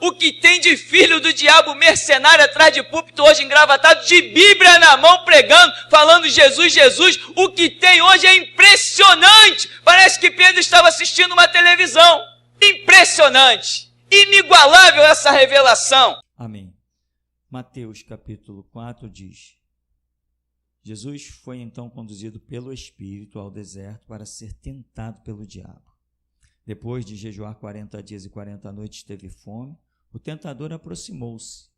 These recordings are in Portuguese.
O que tem de filho do diabo mercenário atrás de púlpito hoje engravatado, de Bíblia na mão pregando, falando Jesus, Jesus. O que tem hoje é impressionante. Parece que Pedro estava assistindo uma televisão. Impressionante. Inigualável essa revelação. Amém. Mateus capítulo 4 diz: Jesus foi então conduzido pelo Espírito ao deserto para ser tentado pelo diabo. Depois de jejuar 40 dias e 40 noites, teve fome. O tentador aproximou-se.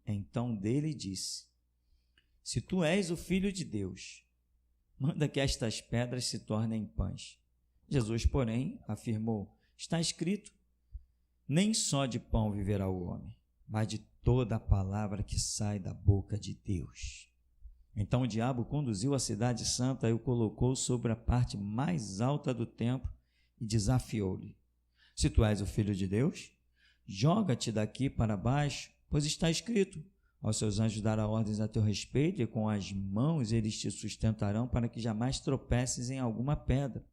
Então dele disse: Se tu és o Filho de Deus, manda que estas pedras se tornem pães. Jesus, porém, afirmou: Está escrito, nem só de pão viverá o homem, mas de toda a palavra que sai da boca de Deus. Então o diabo conduziu a cidade santa e o colocou sobre a parte mais alta do templo e desafiou-lhe: Se tu és o Filho de Deus, joga-te daqui para baixo, pois está escrito: Aos seus anjos dará ordens a teu respeito, e com as mãos eles te sustentarão para que jamais tropeces em alguma pedra.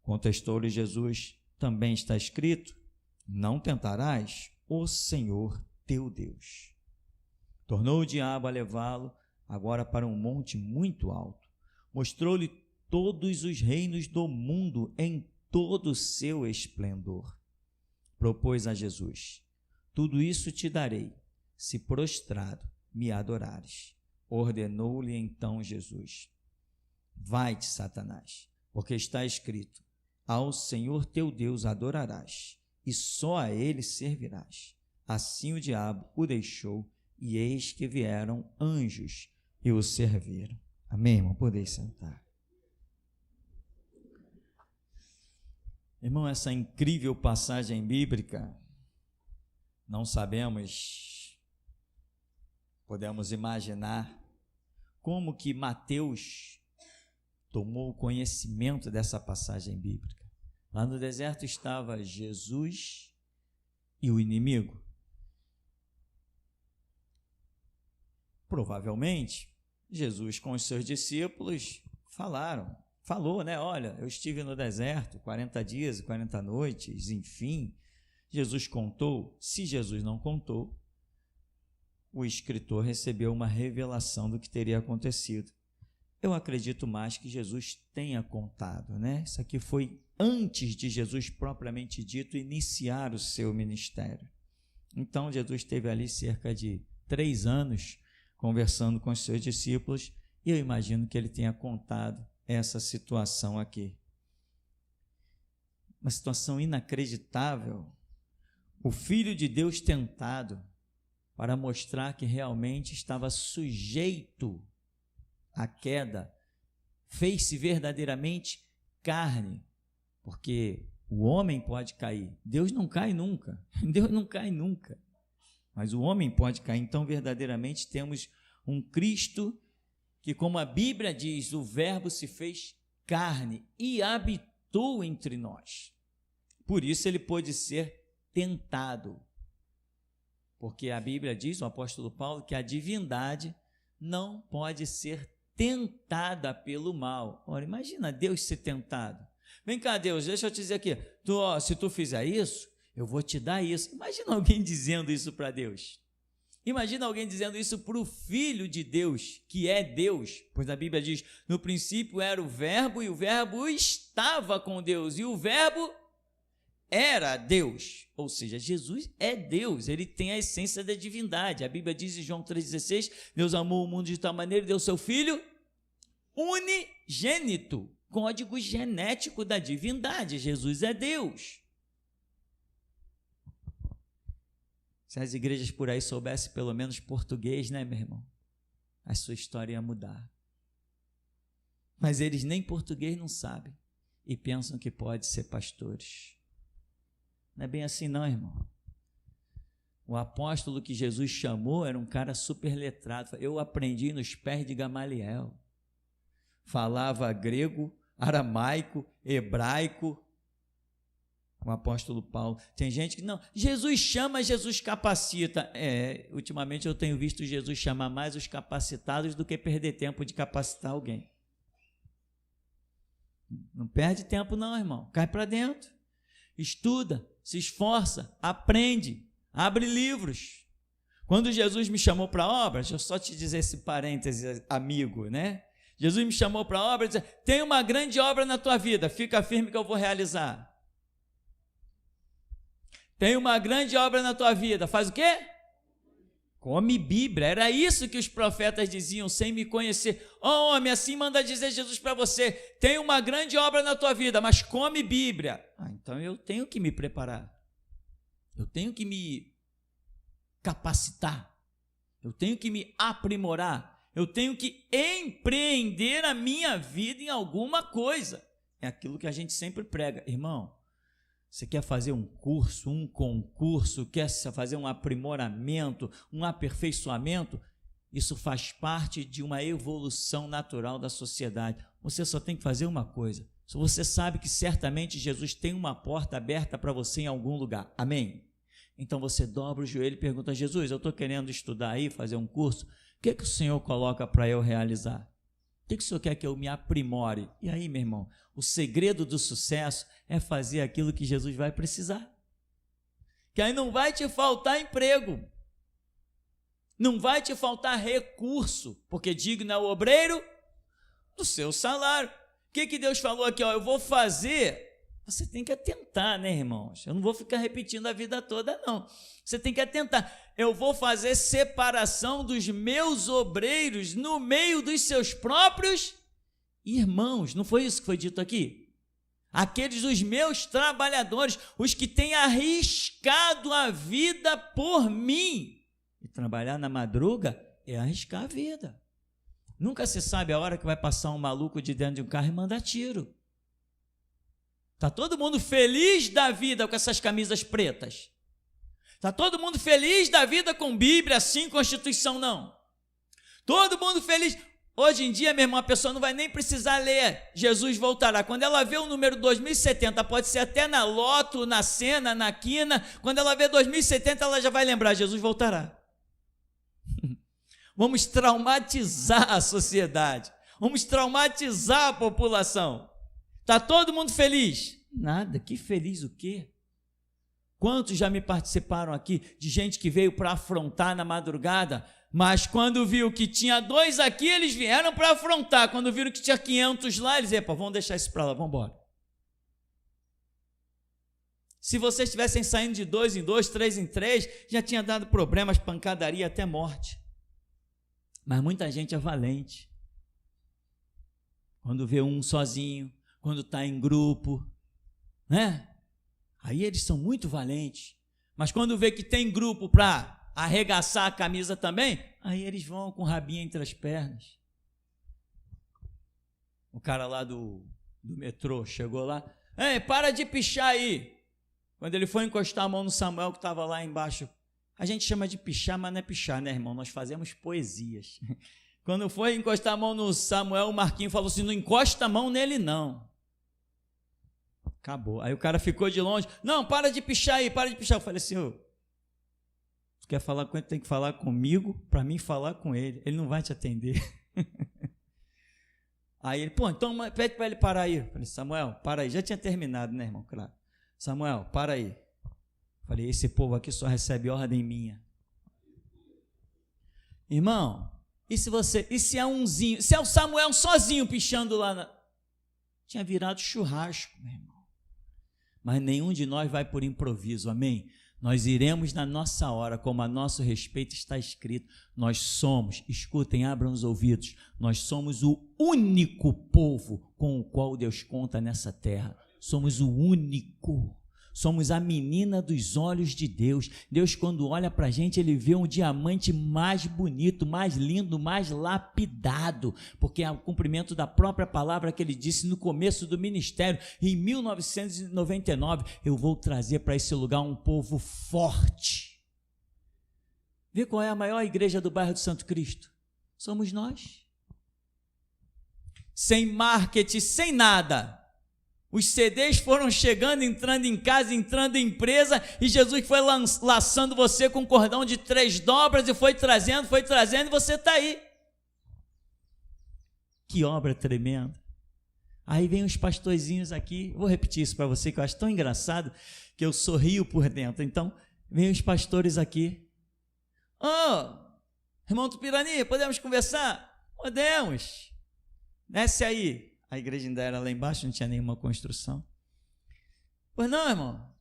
Contestou-lhe Jesus: Também está escrito: Não tentarás o Senhor teu Deus. Tornou o diabo a levá-lo agora para um monte muito alto. Mostrou-lhe todos os reinos do mundo em todo o seu esplendor. Propôs a Jesus: Tudo isso te darei, se prostrado me adorares. Ordenou-lhe então Jesus: Vai-te, Satanás, porque está escrito: Ao Senhor teu Deus adorarás, e só a ele servirás. Assim o diabo o deixou, e eis que vieram anjos e o serviram. Amém, irmão? Podem sentar. Irmão, essa incrível passagem bíblica, não sabemos, podemos imaginar como que Mateus tomou conhecimento dessa passagem bíblica. Lá no deserto estava Jesus e o inimigo. Provavelmente, Jesus com os seus discípulos falou, né? Olha, eu estive no deserto 40 dias e 40 noites, enfim. Jesus contou. Se Jesus não contou, o escritor recebeu uma revelação do que teria acontecido. Eu acredito mais que Jesus tenha contado, né? Isso aqui foi antes de Jesus propriamente dito iniciar o seu ministério. Então, Jesus esteve ali cerca de 3 anos conversando com os seus discípulos, e eu imagino que ele tenha contado essa situação aqui. Uma situação inacreditável. O Filho de Deus tentado para mostrar que realmente estava sujeito à queda, fez-se verdadeiramente carne, porque o homem pode cair, Deus não cai nunca, Deus não cai nunca, mas o homem pode cair. Então verdadeiramente temos um Cristo que, como a Bíblia diz, o Verbo se fez carne e habitou entre nós. Por isso ele pôde ser tentado, porque a Bíblia diz, o apóstolo Paulo, que a divindade não pode ser tentada pelo mal. Ora, imagina Deus ser tentado. Vem cá, Deus, deixa eu te dizer aqui, se tu fizer isso, eu vou te dar isso. Imagina alguém dizendo isso para Deus. Imagina alguém dizendo isso para o Filho de Deus, que é Deus, pois a Bíblia diz, no princípio era o Verbo, e o Verbo estava com Deus, e o Verbo era Deus. Ou seja, Jesus é Deus, ele tem a essência da divindade. A Bíblia diz em João 3,16, Deus amou o mundo de tal maneira, deu seu Filho unigênito, código genético da divindade. Jesus é Deus. Se as igrejas por aí soubessem pelo menos português, né, meu irmão? A sua história ia mudar. Mas eles nem português não sabem e pensam que pode ser pastores. Não é bem assim não, irmão. O apóstolo que Jesus chamou era um cara super letrado. Eu aprendi nos pés de Gamaliel. Falava grego, aramaico, hebraico. O apóstolo Paulo. Tem gente que não, Jesus chama, Jesus capacita. Ultimamente eu tenho visto Jesus chamar mais os capacitados do que perder tempo de capacitar alguém. Não perde tempo não, irmão. Cai para dentro. Estuda, se esforça, aprende. Abre livros. Quando Jesus me chamou para a obra, deixa eu só te dizer esse parêntese, amigo, né? Jesus me chamou para a obra e disse: tem uma grande obra na tua vida, fica firme que eu vou realizar. Tem uma grande obra na tua vida, faz o quê? Come Bíblia. Era isso que os profetas diziam sem me conhecer. Ó homem, assim manda dizer Jesus para você: tem uma grande obra na tua vida, mas come Bíblia. Então eu tenho que me preparar, eu tenho que me capacitar, eu tenho que me aprimorar, eu tenho que empreender a minha vida em alguma coisa. É aquilo que a gente sempre prega. Irmão, você quer fazer um curso, um concurso, quer fazer um aprimoramento, um aperfeiçoamento? Isso faz parte de uma evolução natural da sociedade. Você só tem que fazer uma coisa. Se você sabe que certamente Jesus tem uma porta aberta para você em algum lugar. Amém? Então você dobra o joelho e pergunta: Jesus, eu estou querendo estudar aí, fazer um curso. O que o Senhor coloca para eu realizar? O que o Senhor quer que eu me aprimore? E aí, meu irmão, o segredo do sucesso é fazer aquilo que Jesus vai precisar. Que aí não vai te faltar emprego, não vai te faltar recurso, porque digno é o obreiro do seu salário. O que Deus falou aqui? Eu vou fazer. Você tem que atentar, né, irmãos? Eu não vou ficar repetindo a vida toda, não. Você tem que atentar. Eu vou fazer separação dos meus obreiros no meio dos seus próprios irmãos. Não foi isso que foi dito aqui? Aqueles dos meus trabalhadores, os que têm arriscado a vida por mim. E trabalhar na madruga é arriscar a vida. Nunca se sabe a hora que vai passar um maluco de dentro de um carro e mandar tiro. Está todo mundo feliz da vida com essas camisas pretas? Está todo mundo feliz da vida com Bíblia, sim, Constituição, não? Todo mundo feliz. Hoje em dia, meu irmão, a pessoa não vai nem precisar ler Jesus voltará. Quando ela vê o número 2070, pode ser até na loto, na cena, na quina, quando ela vê 2070, ela já vai lembrar: Jesus voltará. Vamos traumatizar a sociedade, vamos traumatizar a população. Está todo mundo feliz? Nada, que feliz o quê? Quantos já me participaram aqui de gente que veio para afrontar na madrugada, mas quando viu que tinha 2 aqui, eles vieram para afrontar. Quando viram que tinha 500 lá, eles disseram: vamos deixar isso para lá, vamos embora. Se vocês estivessem saindo de 2 em 2, 3 em 3, já tinha dado problemas, pancadaria, até morte. Mas muita gente é valente. Quando vê um sozinho, quando está em grupo, né? Aí eles são muito valentes. Mas quando vê que tem grupo para arregaçar a camisa também, aí eles vão com o rabinho entre as pernas. O cara lá do metrô chegou lá: ei, para de pichar aí. Quando ele foi encostar a mão no Samuel, que estava lá embaixo, a gente chama de pichar, mas não é pichar, né, irmão? Nós fazemos poesias. Quando foi encostar a mão no Samuel, o Marquinhos falou assim: não encosta a mão nele, não. Acabou. Aí o cara ficou de longe: não, para de pichar aí, para de pichar. Eu falei assim: tu quer falar com ele, tem que falar comigo, para mim falar com ele. Ele não vai te atender. Aí ele: então pede para ele parar aí. Eu falei: Samuel, para aí. Já tinha terminado, né, irmão? Claro. Samuel, para aí. Eu falei: esse povo aqui só recebe ordem minha. Irmão, e se é umzinho, se é o Samuel sozinho pichando lá tinha virado churrasco, meu irmão. Mas nenhum de nós vai por improviso, amém? Nós iremos na nossa hora, como a nosso respeito está escrito. Nós somos, escutem, abram os ouvidos, nós somos o único povo com o qual Deus conta nessa terra. Somos o único. Somos a menina dos olhos de Deus. Deus, quando olha para a gente, Ele vê um diamante mais bonito, mais lindo, mais lapidado, porque é o cumprimento da própria palavra que Ele disse no começo do ministério. Em 1999, eu vou trazer para esse lugar um povo forte. Vê qual é a maior igreja do bairro de Santo Cristo? Somos nós. Sem marketing, sem nada. Os CDs foram chegando, entrando em casa, entrando em empresa, e Jesus foi laçando você com um cordão de 3 dobras e foi trazendo, e você está aí. Que obra tremenda. Aí vem os pastorzinhos aqui, vou repetir isso para você, que eu acho tão engraçado, que eu sorrio por dentro. Então, Vem os pastores aqui. Irmão Tupirani, podemos conversar? Podemos. Desce aí. A igreja ainda era lá embaixo, não tinha nenhuma construção. Pois não, irmão?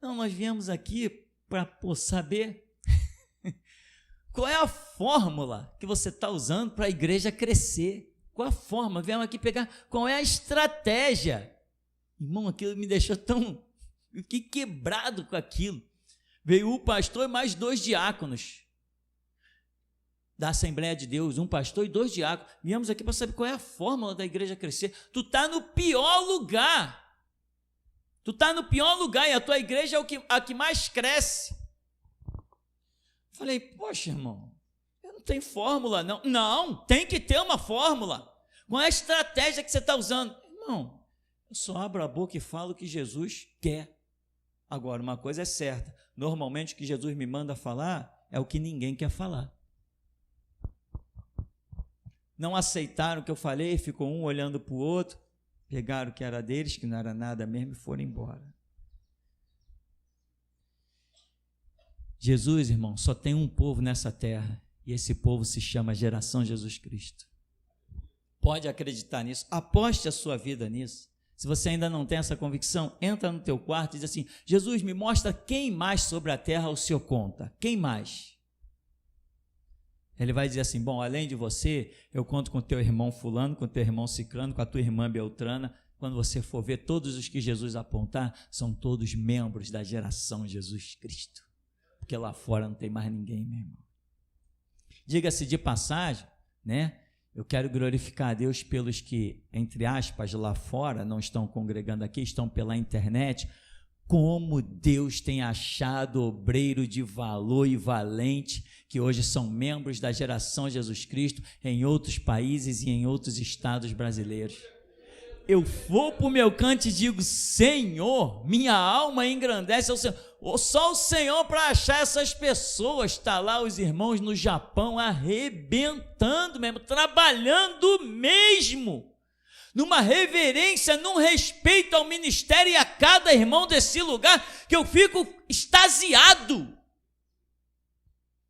Não, nós viemos aqui para saber qual é a fórmula que você está usando para a igreja crescer. Qual a forma? Viemos aqui pegar qual é a estratégia. Irmão, aquilo me deixou tão... Eu fiquei quebrado com aquilo. Veio o pastor e mais 2 diáconos da Assembleia de Deus, um pastor e 2 diáconos. Viemos aqui para saber qual é a fórmula da igreja crescer. Tu está no pior lugar. Tu está no pior lugar e a tua igreja é a que mais cresce. Falei, poxa, irmão, eu não tenho fórmula, não. Não, tem que ter uma fórmula. Qual é a estratégia que você está usando? Irmão, eu só abro a boca e falo o que Jesus quer. Agora, uma coisa é certa, normalmente o que Jesus me manda falar é o que ninguém quer falar. Não aceitaram o que eu falei, ficou um olhando para o outro, pegaram o que era deles, que não era nada mesmo, e foram embora. Jesus, irmão, só tem um povo nessa terra, e esse povo se chama Geração Jesus Cristo. Pode acreditar nisso, aposte a sua vida nisso. Se você ainda não tem essa convicção, entra no teu quarto e diz assim, Jesus, me mostra quem mais sobre a terra o Senhor conta, quem mais? Ele vai dizer assim, bom, além de você, eu conto com o teu irmão fulano, com o teu irmão ciclano, com a tua irmã Beltrana. Quando você for ver, todos os que Jesus apontar, são todos membros da geração Jesus Cristo. Porque lá fora não tem mais ninguém, meu irmão. Diga-se de passagem, né? Eu quero glorificar a Deus pelos que, entre aspas, lá fora, não estão congregando aqui, estão pela internet. Como Deus tem achado obreiro de valor e valente, que hoje são membros da geração Jesus Cristo, em outros países e em outros estados brasileiros. Eu vou para o meu canto e digo, Senhor, minha alma engrandece ao Senhor. Só o Senhor para achar essas pessoas. Está lá os irmãos no Japão arrebentando mesmo, trabalhando mesmo, numa reverência, num respeito ao ministério e a cada irmão desse lugar, que eu fico extasiado.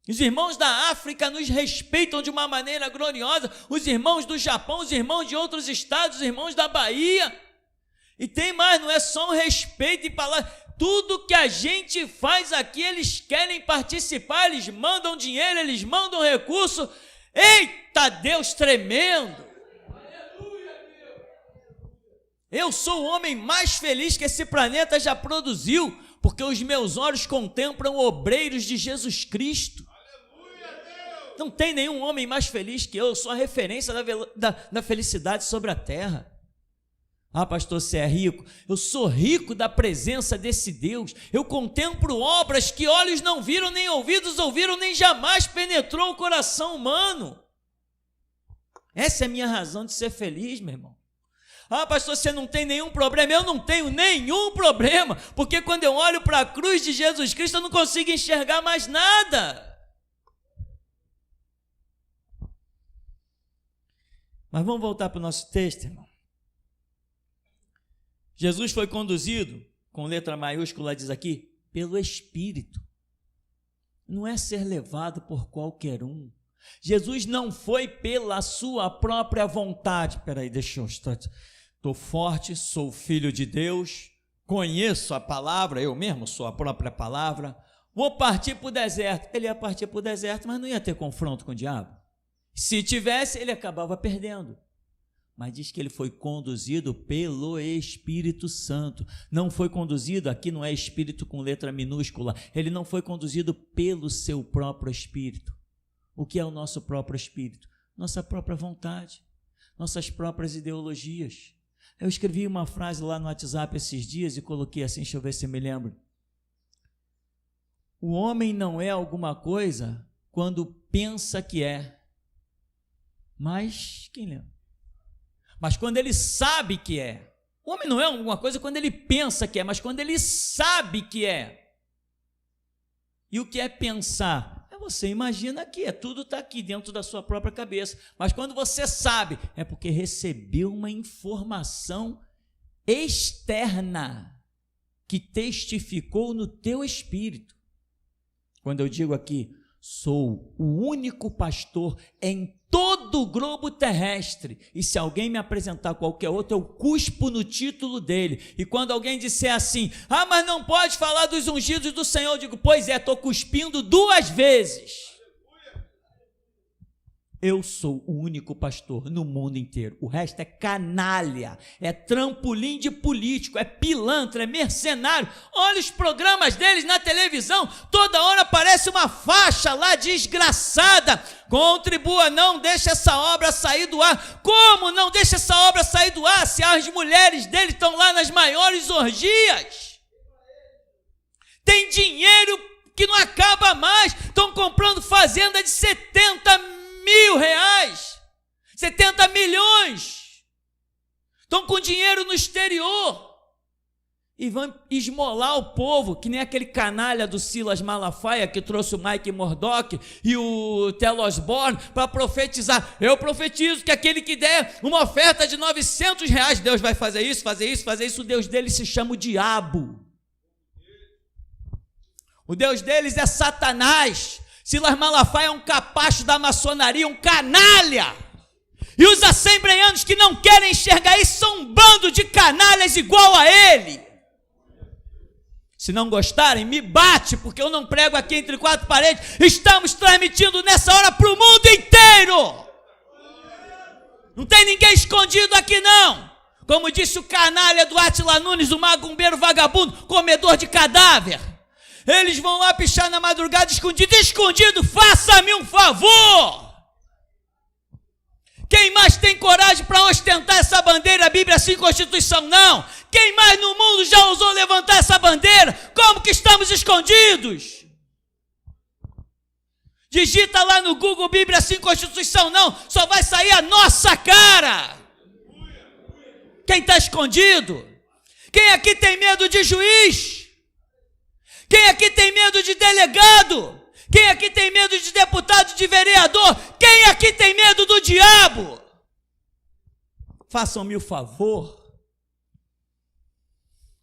Os irmãos da África nos respeitam de uma maneira gloriosa, os irmãos do Japão, os irmãos de outros estados, os irmãos da Bahia. E tem mais, não é só um respeito e palavra. Tudo que a gente faz aqui, eles querem participar, eles mandam dinheiro, eles mandam recurso. Eita, Deus tremendo! Eu sou o homem mais feliz que esse planeta já produziu, porque os meus olhos contemplam obreiros de Jesus Cristo. Não tem nenhum homem mais feliz que eu sou a referência da felicidade sobre a terra. Ah, pastor, você é rico? Eu sou rico da presença desse Deus. Eu contemplo obras que olhos não viram, nem ouvidos ouviram, nem jamais penetrou o coração humano. Essa é a minha razão de ser feliz, meu irmão. Ah, pastor, você não tem nenhum problema? Eu não tenho nenhum problema, porque quando eu olho para a cruz de Jesus Cristo, eu não consigo enxergar mais nada. Mas vamos voltar para o nosso texto, irmão. Jesus foi conduzido, com letra maiúscula diz aqui, pelo Espírito. Não é ser levado por qualquer um. Jesus não foi pela sua própria vontade. Espera aí, deixa eu estar... Estou forte, sou filho de Deus, conheço a palavra, eu mesmo sou a própria palavra, vou partir para o deserto. Ele ia partir para o deserto, mas não ia ter confronto com o diabo. Se tivesse, ele acabava perdendo. Mas diz que ele foi conduzido pelo Espírito Santo. Não foi conduzido, aqui não é Espírito com letra minúscula, ele não foi conduzido pelo seu próprio Espírito. O que é o nosso próprio Espírito? Nossa própria vontade, nossas próprias ideologias. Eu escrevi uma frase lá no WhatsApp esses dias e coloquei assim, deixa eu ver se eu me lembro. O homem não é alguma coisa quando pensa que é. Mas, quem lembra? Mas quando ele sabe que é. O homem não é alguma coisa quando ele pensa que é, mas quando ele sabe que é. E o que é pensar? Você imagina que tudo está aqui dentro da sua própria cabeça, mas quando você sabe, é porque recebeu uma informação externa que testificou no teu espírito. Quando eu digo aqui, sou o único pastor em todo o globo terrestre, e se alguém me apresentar qualquer outro, eu cuspo no título dele. E quando alguém disser assim, mas não pode falar dos ungidos do Senhor, eu digo, pois é, estou cuspindo 2 vezes. Eu sou o único pastor no mundo inteiro. O resto é canalha, é trampolim de político, é pilantra, é mercenário. Olha os programas deles na televisão, toda hora aparece uma faixa lá desgraçada. Contribua, não deixa essa obra sair do ar. Como não deixa essa obra sair do ar se as mulheres dele estão lá nas maiores orgias? Tem dinheiro que não acaba mais. Estão comprando fazenda de 70 mil reais, 70 milhões, estão com dinheiro no exterior e vão esmolar o povo, que nem aquele canalha do Silas Malafaia que trouxe o Mike Murdock e o Tel Osborne para profetizar. Eu profetizo que aquele que der uma oferta de 900 reais, Deus vai fazer isso, fazer isso, fazer isso. O Deus deles se chama o diabo, o Deus deles é Satanás. Silas Malafaia é um capacho da maçonaria, um canalha. E os assembleianos que não querem enxergar isso são um bando de canalhas igual a ele. Se não gostarem, me bate, porque eu não prego aqui entre 4 paredes. Estamos transmitindo nessa hora para o mundo inteiro. Não tem ninguém escondido aqui não. Como disse o canalha do Átila Nunes, o macumbeiro vagabundo, comedor de cadáver. Eles vão lá pichar na madrugada escondido, faça-me um favor. Quem mais tem coragem para ostentar essa bandeira, Bíblia sim, Constituição não? Quem mais no mundo já ousou levantar essa bandeira? Como que estamos escondidos? Digita lá no Google, Bíblia sim, Constituição não, só vai sair a nossa cara. Quem está escondido? Quem aqui tem medo de juiz? Quem aqui tem medo de delegado? Quem aqui tem medo de deputado, de vereador? Quem aqui tem medo do diabo? Façam-me o favor.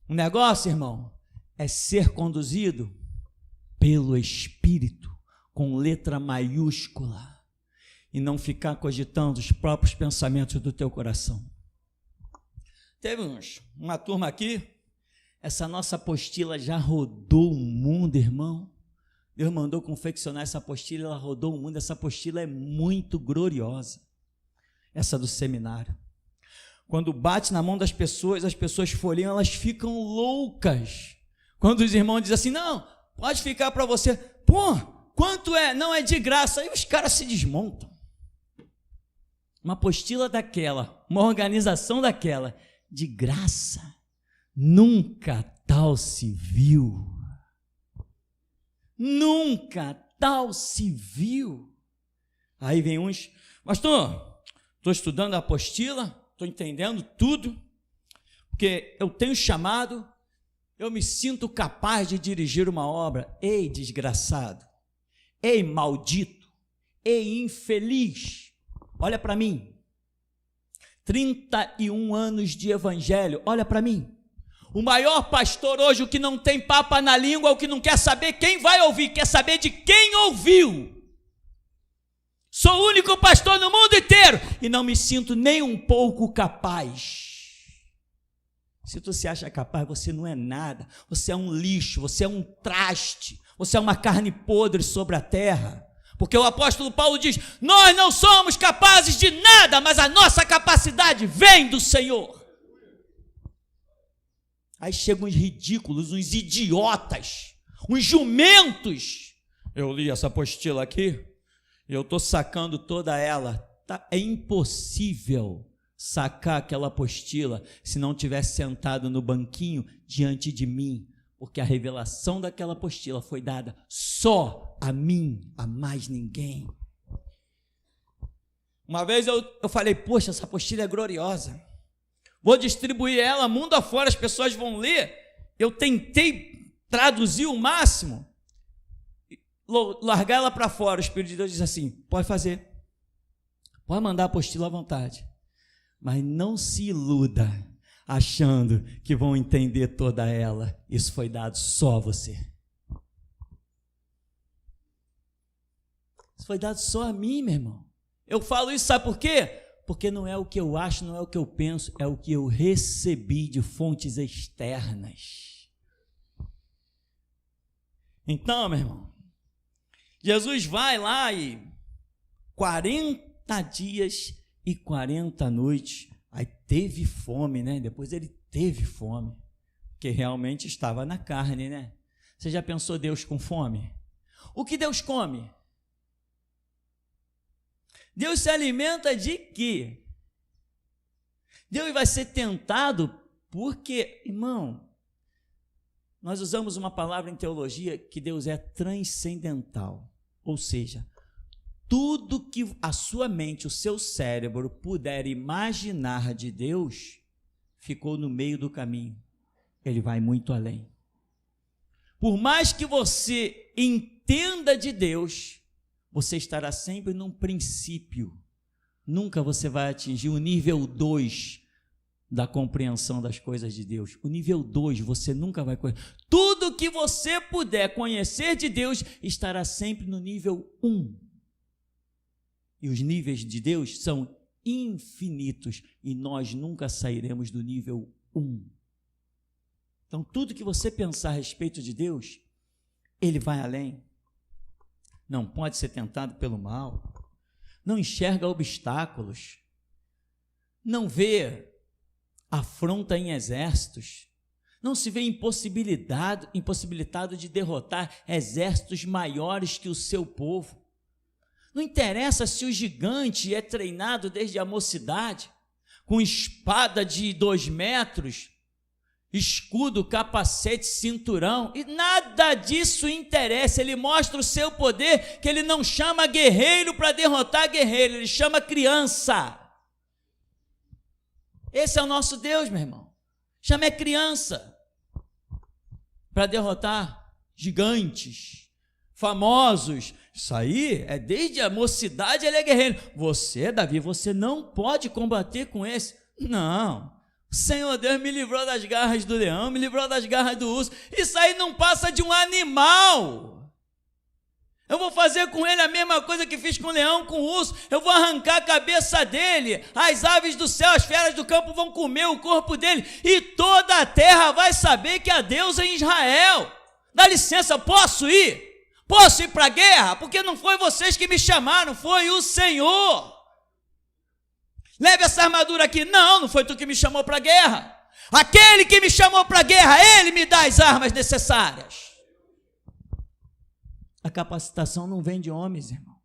O negócio, irmão, é ser conduzido pelo Espírito, com letra maiúscula, e não ficar cogitando os próprios pensamentos do teu coração. Teve uma turma aqui. Essa nossa apostila já rodou o mundo, irmão. Deus mandou confeccionar essa apostila, ela rodou o mundo. Essa apostila é muito gloriosa, essa do seminário. Quando bate na mão das pessoas, as pessoas folheiam, elas ficam loucas. Quando os irmãos dizem assim, não, pode ficar para você. Pô, quanto é? Não, é de graça. Aí os caras se desmontam. Uma apostila daquela, uma organização daquela, de graça. Nunca tal se viu. Nunca tal se viu. Aí vem uns, pastor, estou estudando a apostila, estou entendendo tudo, porque eu tenho chamado, eu me sinto capaz de dirigir uma obra. Ei, desgraçado, ei, maldito, ei, infeliz, olha para mim, 31 anos de evangelho, olha para mim. O maior pastor hoje, o que não tem papa na língua, o que não quer saber quem vai ouvir, quer saber de quem ouviu. Sou o único pastor no mundo inteiro e não me sinto nem um pouco capaz. Se tu se acha capaz, você não é nada. Você é um lixo, você é um traste, você é uma carne podre sobre a terra. Porque o apóstolo Paulo diz, nós não somos capazes de nada, mas a nossa capacidade vem do Senhor. Aí chegam uns ridículos, uns idiotas, uns jumentos. Eu li essa apostila aqui, eu estou sacando toda ela. É impossível sacar aquela apostila se não tivesse sentado no banquinho diante de mim, porque a revelação daquela apostila foi dada só a mim, a mais ninguém. Uma vez eu falei, poxa, essa apostila é gloriosa. Vou distribuir ela mundo afora, as pessoas vão ler. Eu tentei traduzir o máximo, largar ela para fora. O Espírito de Deus diz assim, pode fazer, pode mandar a apostila à vontade, mas não se iluda achando que vão entender toda ela. Isso foi dado só a você. Isso foi dado só a mim, meu irmão. Eu falo isso, sabe por quê? Porque não é o que eu acho, não é o que eu penso, é o que eu recebi de fontes externas. Então, meu irmão, Jesus vai lá e 40 dias e 40 noites, aí teve fome, né? Depois ele teve fome, porque realmente estava na carne, né? Você já pensou Deus com fome? O que Deus come? Deus se alimenta de quê? Deus vai ser tentado porque, irmão, nós usamos uma palavra em teologia que Deus é transcendental, ou seja, tudo que a sua mente, o seu cérebro puder imaginar de Deus, ficou no meio do caminho. Ele vai muito além. Por mais que você entenda de Deus, você estará sempre num princípio. Nunca você vai atingir o nível 2 da compreensão das coisas de Deus. O nível 2 você nunca vai conhecer. Tudo que você puder conhecer de Deus estará sempre no nível 1. E os níveis de Deus são infinitos e nós nunca sairemos do nível 1. Então, tudo que você pensar a respeito de Deus, Ele vai além. Não pode ser tentado pelo mal, não enxerga obstáculos, não vê afronta em exércitos, não se vê impossibilitado de derrotar exércitos maiores que o seu povo. Não interessa se o gigante é treinado desde a mocidade, com espada de 2 metros, escudo, capacete, cinturão, e nada disso interessa. Ele mostra o seu poder, que ele não chama guerreiro para derrotar guerreiro, ele chama criança. Esse é o nosso Deus, meu irmão. Chama criança para derrotar gigantes, famosos. Isso aí é desde a mocidade, ele é guerreiro. Você, Davi, você não pode combater com esse. Não. Senhor Deus me livrou das garras do leão, me livrou das garras do urso. Isso aí não passa de um animal. Eu vou fazer com ele a mesma coisa que fiz com o leão, com o urso. Eu vou arrancar a cabeça dele. As aves do céu, as feras do campo vão comer o corpo dele. E toda a terra vai saber que há Deus em Israel. Dá licença, posso ir? Posso ir para a guerra? Porque não foi vocês que me chamaram, foi o Senhor. Leve essa armadura aqui. Não, não foi tu que me chamou para a guerra. Aquele que me chamou para a guerra, ele me dá as armas necessárias. A capacitação não vem de homens, irmão.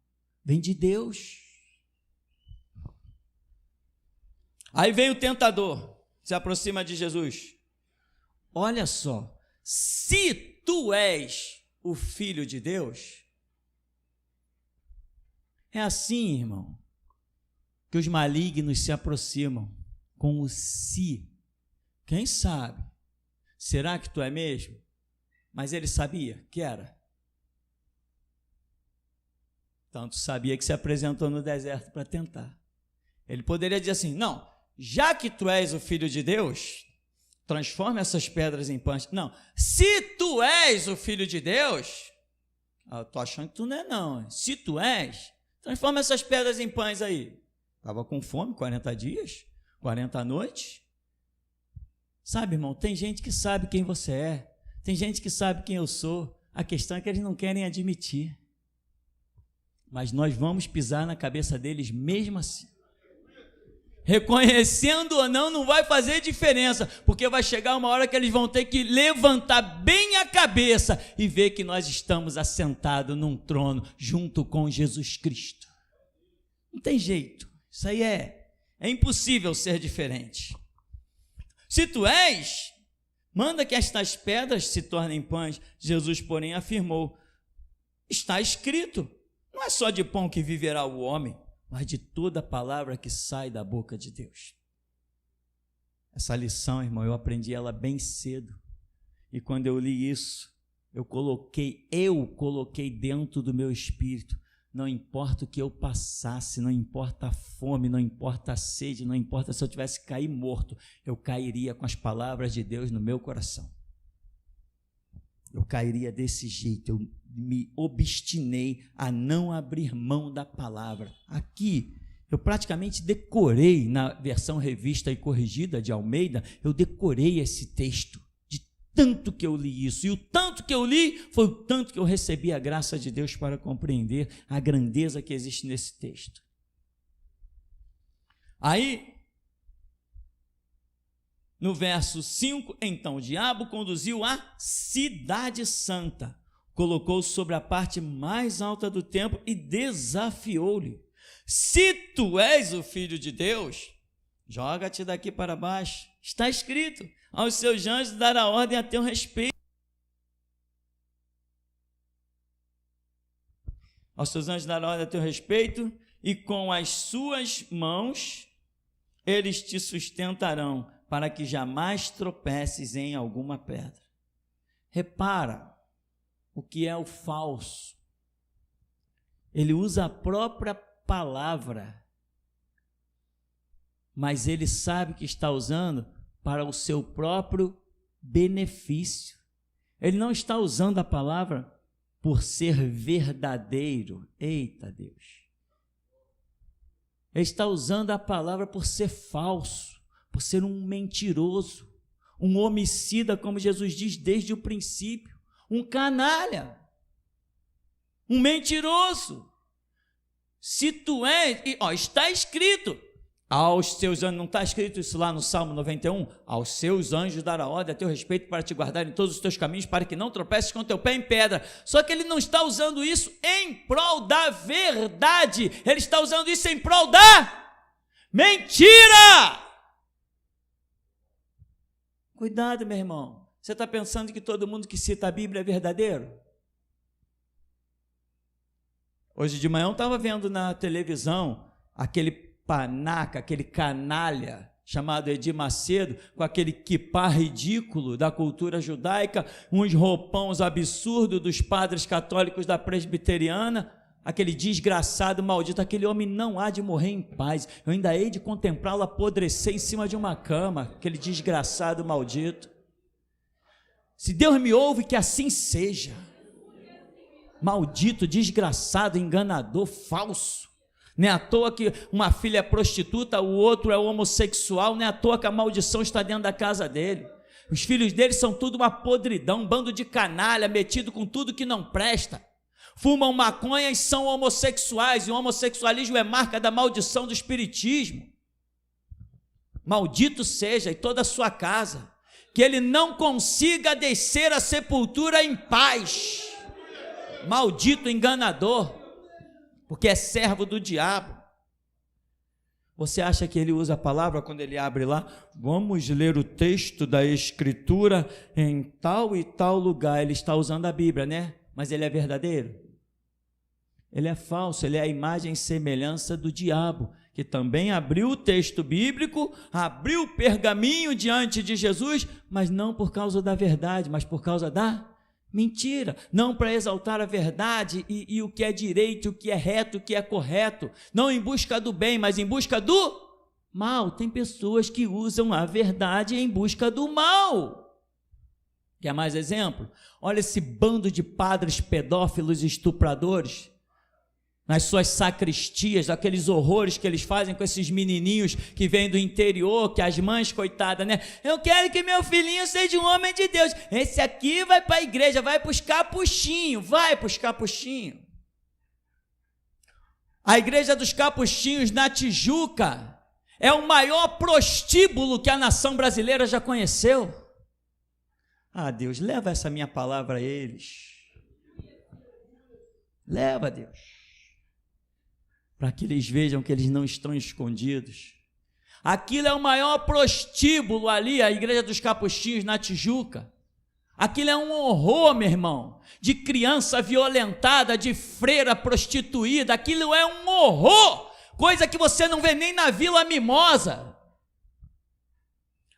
Vem de Deus. Aí vem o tentador, se aproxima de Jesus. Olha só, se tu és o Filho de Deus, é assim, irmão, que os malignos se aproximam com o si. Quem sabe? Será que tu é mesmo? Mas ele sabia que era. Tanto sabia que se apresentou no deserto para tentar. Ele poderia dizer assim, não, já que tu és o Filho de Deus, transforma essas pedras em pães. Não, se tu és o Filho de Deus, eu estou achando que tu não é não. Se tu és, transforma essas pedras em pães aí. Estava com fome, 40 dias, 40 noites. Sabe, irmão, tem gente que sabe quem você é, tem gente que sabe quem eu sou. A questão é que eles não querem admitir. Mas nós vamos pisar na cabeça deles mesmo assim. Reconhecendo ou não, não vai fazer diferença, porque vai chegar uma hora que eles vão ter que levantar bem a cabeça e ver que nós estamos assentados num trono junto com Jesus Cristo. Não tem jeito. Isso aí é impossível ser diferente. Se tu és, manda que estas pedras se tornem pães. Jesus, porém, afirmou, está escrito, não é só de pão que viverá o homem, mas de toda palavra que sai da boca de Deus. Essa lição, irmão, eu aprendi ela bem cedo. E quando eu li isso, eu coloquei dentro do meu espírito. Não importa o que eu passasse, não importa a fome, não importa a sede, não importa se eu tivesse que cair morto, eu cairia com as palavras de Deus no meu coração. Eu cairia desse jeito, eu me obstinei a não abrir mão da palavra. Aqui, eu praticamente decorei, na versão revista e corrigida de Almeida, eu decorei esse texto, de tanto que eu li isso. E o tanto que eu li, foi o tanto que eu recebi a graça de Deus para compreender a grandeza que existe nesse texto. Aí, no verso 5, então o diabo conduziu a cidade santa, colocou-o sobre a parte mais alta do templo e desafiou-lhe: se tu és o Filho de Deus, joga-te daqui para baixo. Está escrito: aos seus anjos dará ordem a teu respeito. Aos seus anjos dará ordem a teu respeito, e com as suas mãos eles te sustentarão, para que jamais tropeces em alguma pedra. Repara o que é o falso. Ele usa a própria palavra, mas ele sabe que está usando para o seu próprio benefício. Ele não está usando a palavra por ser verdadeiro. Eita Deus! Ele está usando a palavra por ser falso, por ser um mentiroso, um homicida, como Jesus diz desde o princípio, um canalha, um mentiroso. Se tu és, está escrito, aos teus anjos, não está escrito isso lá no Salmo 91? Aos seus anjos dará ordem a teu respeito para te guardar em todos os teus caminhos, para que não tropeces com teu pé em pedra. Só que ele não está usando isso em prol da verdade, ele está usando isso em prol da mentira. Cuidado, meu irmão. Você está pensando que todo mundo que cita a Bíblia é verdadeiro? Hoje de manhã eu estava vendo na televisão aquele panaca, aquele canalha chamado Edir Macedo, com aquele quipá ridículo da cultura judaica, uns roupões absurdos dos padres católicos da presbiteriana, aquele desgraçado maldito. Aquele homem não há de morrer em paz, eu ainda hei de contemplá-lo apodrecer em cima de uma cama, aquele desgraçado maldito. Se Deus me ouve, que assim seja. Maldito, desgraçado, enganador, falso. Não é à toa que uma filha é prostituta, o outro é homossexual, não é à toa que a maldição está dentro da casa dele. Os filhos dele são tudo uma podridão, um bando de canalha, metido com tudo que não presta. Fumam maconha e são homossexuais, e o homossexualismo é marca da maldição do espiritismo. Maldito seja, e toda a sua casa, que ele não consiga descer à sepultura em paz. Maldito enganador, porque é servo do diabo. Você acha que ele usa a palavra quando ele abre lá? Vamos ler o texto da Escritura em tal e tal lugar. Ele está usando a Bíblia, né? Mas ele é verdadeiro? Ele é falso, ele é a imagem e semelhança do diabo, que também abriu o texto bíblico, abriu o pergaminho diante de Jesus, mas não por causa da verdade, mas por causa da mentira, não para exaltar a verdade e o que é direito, o que é reto, o que é correto, não em busca do bem, mas em busca do mal. Tem pessoas que usam a verdade em busca do mal. Quer mais exemplo? Olha esse bando de padres pedófilos e estupradores nas suas sacristias, aqueles horrores que eles fazem com esses menininhos que vêm do interior, que as mães, coitadas, né? Eu quero que meu filhinho seja um homem de Deus. Esse aqui vai para a igreja, vai para os capuchinhos, vai para os capuchinhos. A igreja dos capuchinhos na Tijuca é o maior prostíbulo que a nação brasileira já conheceu. Ah, Deus, leva essa minha palavra a eles. Leva, Deus, para que eles vejam que eles não estão escondidos. Aquilo é o maior prostíbulo ali, a igreja dos capuchinhos na Tijuca. Aquilo é um horror, meu irmão, de criança violentada, de freira prostituída. Aquilo é um horror, coisa que você não vê nem na Vila Mimosa.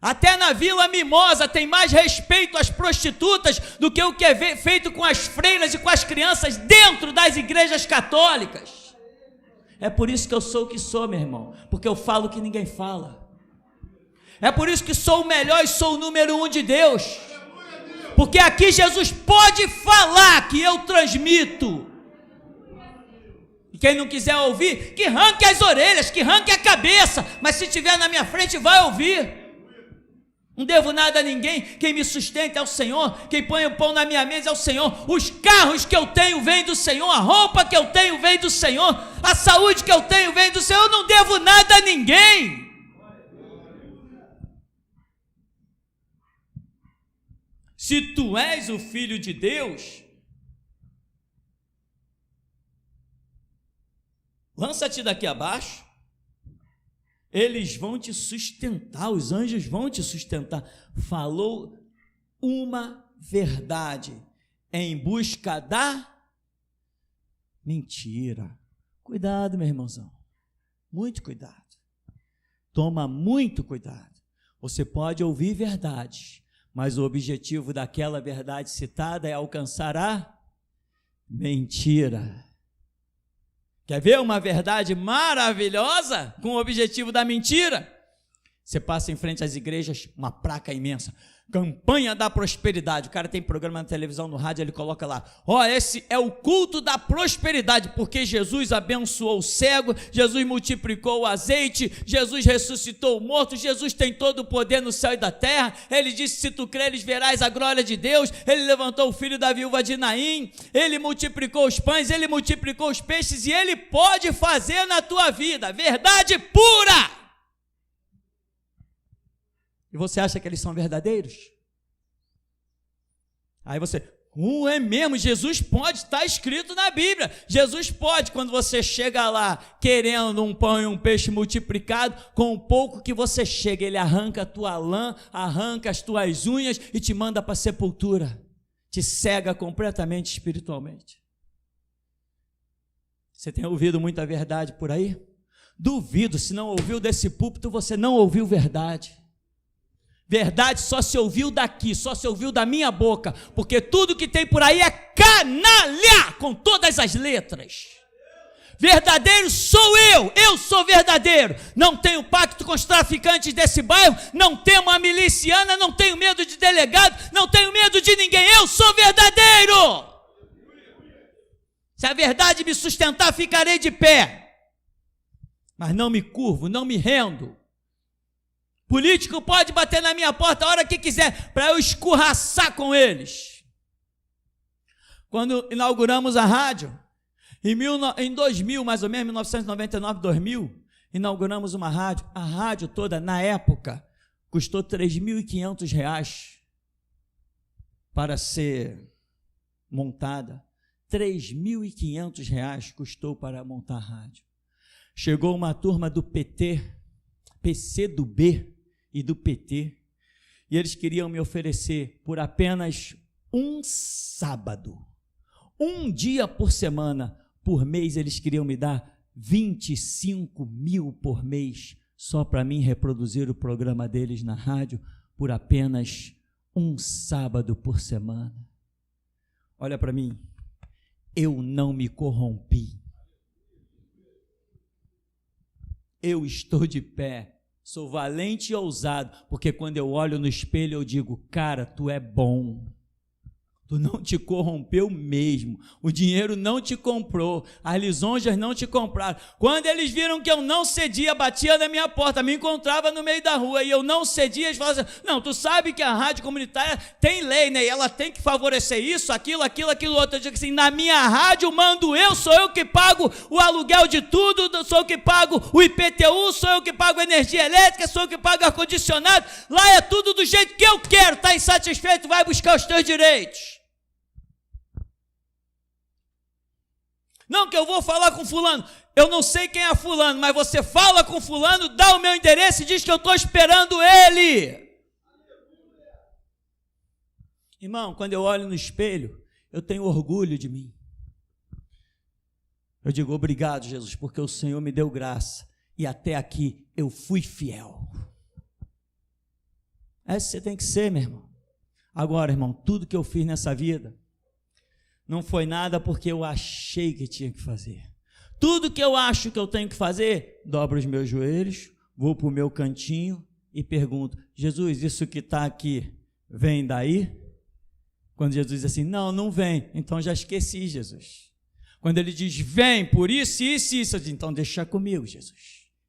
Até na Vila Mimosa tem mais respeito às prostitutas do que o que é feito com as freiras e com as crianças dentro das igrejas católicas. É por isso que eu sou o que sou, meu irmão, porque eu falo o que ninguém fala. É por isso que sou o melhor e sou o número 1 de Deus. Porque aqui Jesus pode falar que eu transmito. E quem não quiser ouvir, que arranque as orelhas, que arranque a cabeça, mas se estiver na minha frente, vai ouvir. Não devo nada a ninguém, quem me sustenta é o Senhor, quem põe o pão na minha mesa é o Senhor, os carros que eu tenho vêm do Senhor, a roupa que eu tenho vem do Senhor, a saúde que eu tenho vem do Senhor, eu não devo nada a ninguém. Se tu és o Filho de Deus, lança-te daqui abaixo, eles vão te sustentar, os anjos vão te sustentar. Falou uma verdade em busca da mentira. Cuidado, meu irmãozão, muito cuidado. Toma muito cuidado. Você pode ouvir verdades, mas o objetivo daquela verdade citada é alcançar a mentira. Quer ver uma verdade maravilhosa com o objetivo da mentira? Você passa em frente às igrejas, uma placa imensa, campanha da prosperidade. O cara tem programa na televisão, no rádio, ele coloca lá, esse é o culto da prosperidade, porque Jesus abençoou o cego, Jesus multiplicou o azeite, Jesus ressuscitou o morto, Jesus tem todo o poder no céu e da terra, ele disse, se tu creres verás a glória de Deus, ele levantou o filho da viúva de Naim, ele multiplicou os pães, ele multiplicou os peixes, e ele pode fazer na tua vida, verdade pura. E você acha que eles são verdadeiros? Aí você, é mesmo, Jesus pode, está escrito na Bíblia, Jesus pode, quando você chega lá, querendo um pão e um peixe multiplicado, com o pouco que você chega, ele arranca a tua lã, arranca as tuas unhas e te manda para a sepultura, te cega completamente espiritualmente. Você tem ouvido muita verdade por aí? Duvido, se não ouviu desse púlpito, você não ouviu verdade. Verdade só se ouviu daqui, só se ouviu da minha boca, porque tudo que tem por aí é canalha, com todas as letras. Verdadeiro sou eu sou verdadeiro, não tenho pacto com os traficantes desse bairro, não temo a miliciana, não tenho medo de delegado, não tenho medo de ninguém, eu sou verdadeiro. Se a verdade me sustentar, ficarei de pé, mas não me curvo, não me rendo. Político pode bater na minha porta a hora que quiser, para eu escorraçar com eles. Quando inauguramos a rádio, em 2000, mais ou menos, 1999, 2000, inauguramos uma rádio. A rádio toda, na época, custou R$3.500 para ser montada. R$3.500 custou para montar a rádio. Chegou uma turma do PT, PCdoB, e do PT, e eles queriam me oferecer por apenas um sábado, um dia por semana, por mês, eles queriam me dar 25 mil por mês, só para mim reproduzir o programa deles na rádio, por apenas um sábado por semana. Olha para mim, eu não me corrompi, eu estou de pé, sou valente e ousado, porque quando eu olho no espelho eu digo, cara, tu é bom, tu não te corrompeu mesmo, o dinheiro não te comprou, as lisonjas não te compraram. Quando eles viram que eu não cedia, batia na minha porta, me encontrava no meio da rua e eu não cedia, eles falavam assim, não, tu sabe que a rádio comunitária tem lei, né? E ela tem que favorecer isso, aquilo outro. Eu digo assim, na minha rádio mando eu, sou eu que pago o aluguel de tudo, sou eu que pago o IPTU, sou eu que pago a energia elétrica, sou eu que pago ar-condicionado, lá é tudo do jeito que eu quero, tá insatisfeito, vai buscar os teus direitos. Não que eu vou falar com fulano, eu não sei quem é fulano, mas você fala com fulano, dá o meu endereço e diz que eu estou esperando ele. Irmão, quando eu olho no espelho, eu tenho orgulho de mim. Eu digo, obrigado, Jesus, porque o Senhor me deu graça e até aqui eu fui fiel. Esse você tem que ser, meu irmão. Agora, irmão, tudo que eu fiz nessa vida, não foi nada porque eu achei que tinha que fazer. Tudo que eu acho que eu tenho que fazer, dobro os meus joelhos, vou para o meu cantinho e pergunto, Jesus, isso que está aqui, vem daí? Quando Jesus diz assim, não vem, então já esqueci, Jesus. Quando ele diz, vem, por isso, isso, isso, eu digo, então deixa comigo, Jesus.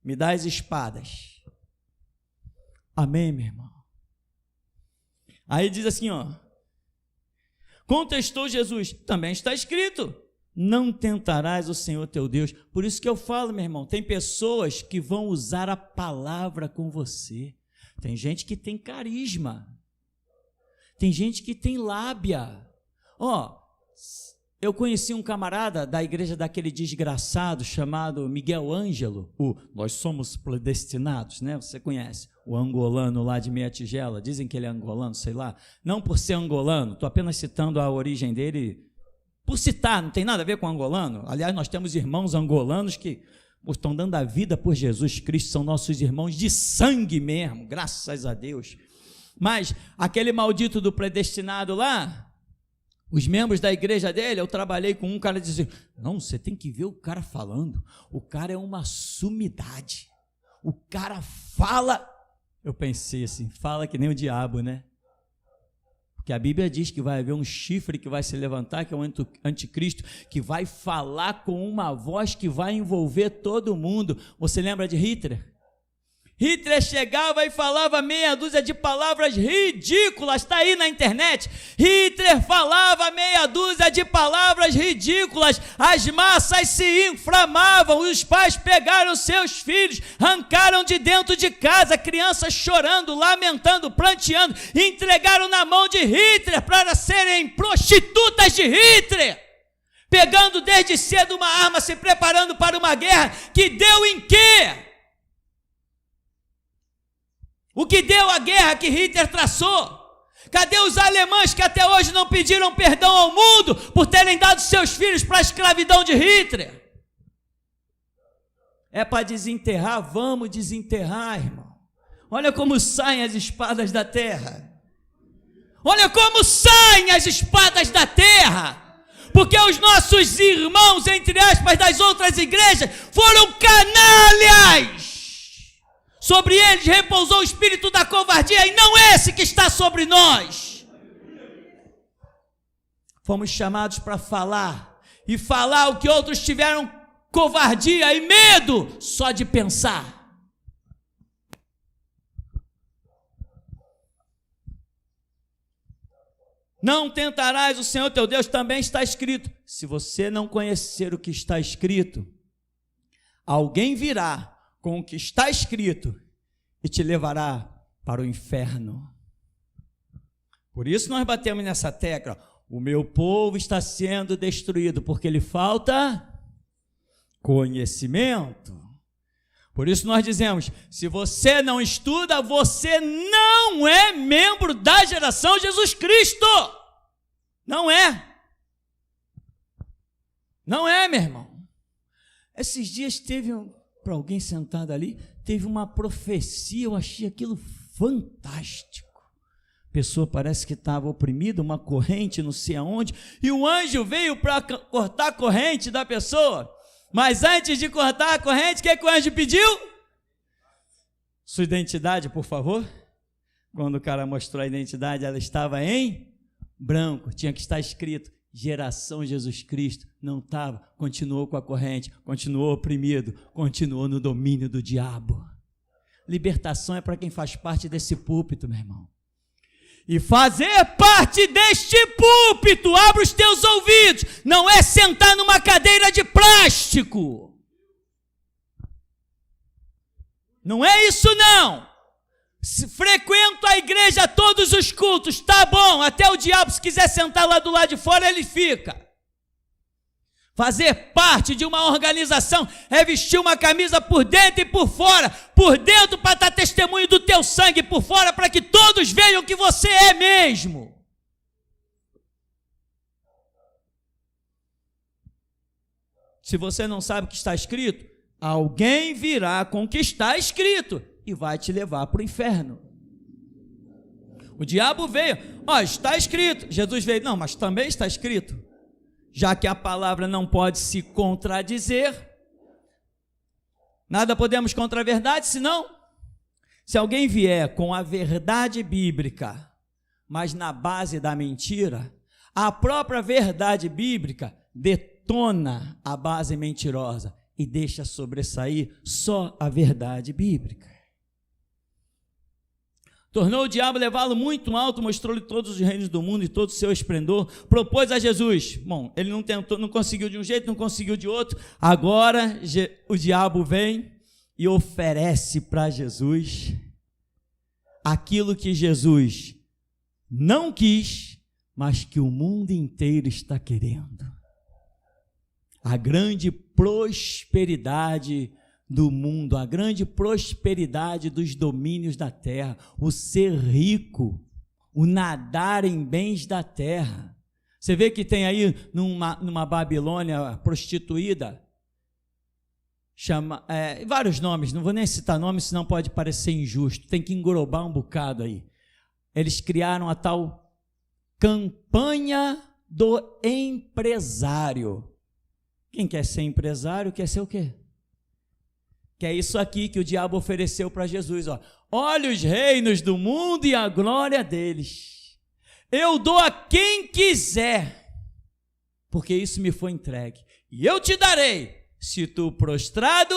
Me dá as espadas. Amém, meu irmão? Aí diz assim, contestou Jesus, também está escrito, não tentarás o Senhor teu Deus. Por isso que eu falo, meu irmão, tem pessoas que vão usar a palavra com você. Tem gente que tem carisma. Tem gente que tem lábia. Eu conheci um camarada da igreja daquele desgraçado chamado Miguel Ângelo, Nós Somos Predestinados, né? Você conhece, o angolano lá de Meia Tigela, dizem que ele é angolano, sei lá, não por ser angolano, estou apenas citando a origem dele, por citar, não tem nada a ver com angolano. Aliás, nós temos irmãos angolanos que estão dando a vida por Jesus Cristo, são nossos irmãos de sangue mesmo, graças a Deus. Mas aquele maldito do predestinado lá, os membros da igreja dele, eu trabalhei com um cara dizendo, não, você tem que ver o cara falando, o cara é uma sumidade, o cara fala, eu pensei assim, fala que nem o diabo, né? Porque a Bíblia diz que vai haver um chifre que vai se levantar, que é o anticristo, que vai falar com uma voz que vai envolver todo mundo. Você lembra de Hitler? Hitler chegava e falava meia dúzia de palavras ridículas, está aí na internet. Hitler falava meia dúzia de palavras ridículas, as massas se inflamavam, os pais pegaram seus filhos, arrancaram de dentro de casa, crianças chorando, lamentando, pranteando, entregaram na mão de Hitler para serem prostitutas de Hitler, pegando desde cedo uma arma, se preparando para uma guerra que deu em quê? O que deu a guerra que Hitler traçou? Cadê os alemães que até hoje não pediram perdão ao mundo por terem dado seus filhos para a escravidão de Hitler? É para desenterrar? Vamos desenterrar, irmão. Olha como saem as espadas da terra. Olha como saem as espadas da terra. Porque os nossos irmãos, entre aspas, das outras igrejas, foram canalhas. Sobre eles repousou o espírito da covardia, e não esse que está sobre nós. Fomos chamados para falar, e falar o que outros tiveram covardia e medo só de pensar. Não tentarás o Senhor teu Deus, também está escrito. Se você não conhecer o que está escrito, alguém virá com o que está escrito e te levará para o inferno. Por isso nós batemos nessa tecla. O meu povo está sendo destruído porque lhe falta conhecimento. Por isso nós dizemos, se você não estuda, você não é membro da geração Jesus Cristo. Não é. Não é, meu irmão. Esses dias teve para alguém sentado ali, teve uma profecia, eu achei aquilo fantástico. A pessoa parece que estava oprimida, uma corrente não sei aonde, e o anjo veio para cortar a corrente da pessoa, mas antes de cortar a corrente, o que o anjo pediu? Sua identidade, por favor. Quando o cara mostrou a identidade, ela estava em branco, tinha que estar escrito, geração Jesus Cristo. Não estava, continuou com a corrente, continuou oprimido, continuou no domínio do diabo. Libertação é para quem faz parte desse púlpito, meu irmão. E fazer parte deste púlpito, abre os teus ouvidos, não é sentar numa cadeira de plástico. Não é isso não. Se frequento a igreja todos os cultos, tá bom, até o diabo se quiser sentar lá do lado de fora, ele fica. Fazer parte de uma organização é vestir uma camisa por dentro e por fora. Por dentro para dar testemunho do teu sangue, por fora para que todos vejam que você é mesmo. Se você não sabe o que está escrito, alguém virá com o que está escrito e vai te levar para o inferno. O diabo veio, está escrito. Jesus veio, não, mas também está escrito. Já que a palavra não pode se contradizer, nada podemos contra a verdade, senão, se alguém vier com a verdade bíblica, mas na base da mentira, A própria verdade bíblica detona a base mentirosa e deixa sobressair só a verdade bíblica. Tornou o diabo levá-lo muito alto, mostrou-lhe todos os reinos do mundo e todo o seu esplendor, propôs a Jesus. Bom, ele não tentou, não conseguiu de um jeito, não conseguiu de outro. Agora o diabo vem e oferece para Jesus aquilo que Jesus não quis, mas que o mundo inteiro está querendo. A grande prosperidade do mundo, a grande prosperidade dos domínios da terra, o ser rico, o nadar em bens da terra. Você vê que tem aí numa Babilônia prostituída, chama vários nomes, não vou nem citar nomes, senão pode parecer injusto, tem que englobar um bocado aí. Eles criaram a tal campanha do empresário. Quem quer ser empresário quer ser o quê? Que é isso aqui que o diabo ofereceu para Jesus, ó. Olha os reinos do mundo e a glória deles. Eu dou a quem quiser, porque isso me foi entregue. E eu te darei, se tu prostrado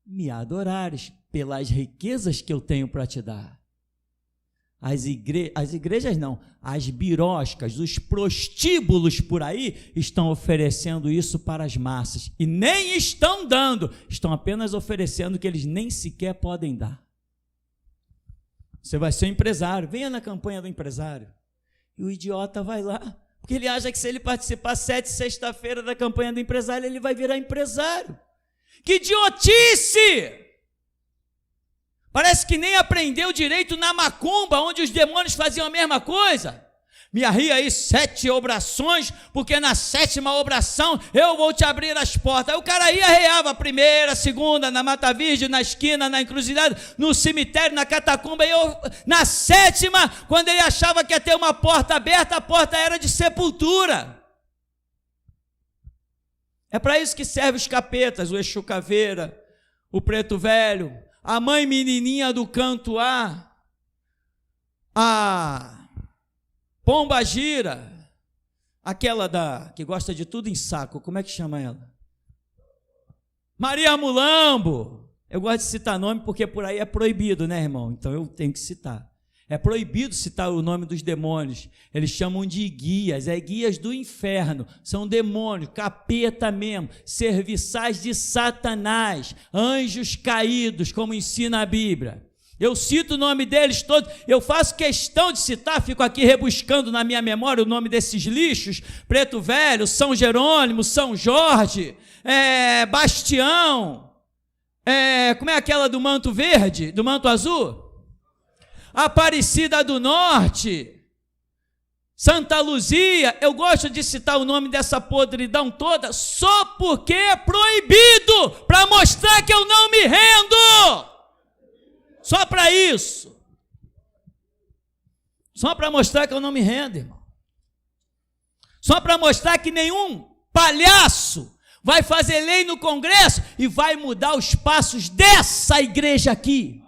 me adorares, pelas riquezas que eu tenho para te dar. As igrejas não, as biroscas, os prostíbulos por aí estão oferecendo isso para as massas e nem estão dando, estão apenas oferecendo o que eles nem sequer podem dar. Você vai ser empresário, venha na campanha do empresário. E o idiota vai lá, porque ele acha que se ele participar 7 sexta-feira da campanha do empresário, ele vai virar empresário. Que idiotice! Parece que nem aprendeu direito na macumba, onde os demônios faziam a mesma coisa. Me arria aí 7 orações, porque na 7ª oração eu vou te abrir as portas. Aí o cara ia, arreava a 1ª, a 2ª, na Mata Virgem, na esquina, na encruzilhada, no cemitério, na catacumba. E eu, na 7ª, quando ele achava que ia ter uma porta aberta, a porta era de sepultura. É para isso que servem os capetas, o Exu Caveira, o Preto Velho, a mãe menininha do canto A Pomba Gira, aquela que gosta de tudo em saco, como é que chama ela? Maria Mulambo. Eu gosto de citar nome porque por aí é proibido, né, irmão? Então eu tenho que citar. É proibido citar o nome dos demônios. Eles chamam de guias, guias do inferno. São demônios, capeta mesmo, serviçais de Satanás, anjos caídos, como ensina a Bíblia. Eu cito o nome deles todos, eu faço questão de citar, fico aqui rebuscando na minha memória o nome desses lixos: Preto Velho, São Jerônimo, São Jorge, Bastião, como é aquela do manto verde, do manto azul? Aparecida do Norte, Santa Luzia. Eu gosto de citar o nome dessa podridão toda só porque é proibido, para mostrar que eu não me rendo. Só para isso. Só para mostrar que eu não me rendo, irmão. Só para mostrar que nenhum palhaço vai fazer lei no Congresso e vai mudar os passos dessa igreja aqui.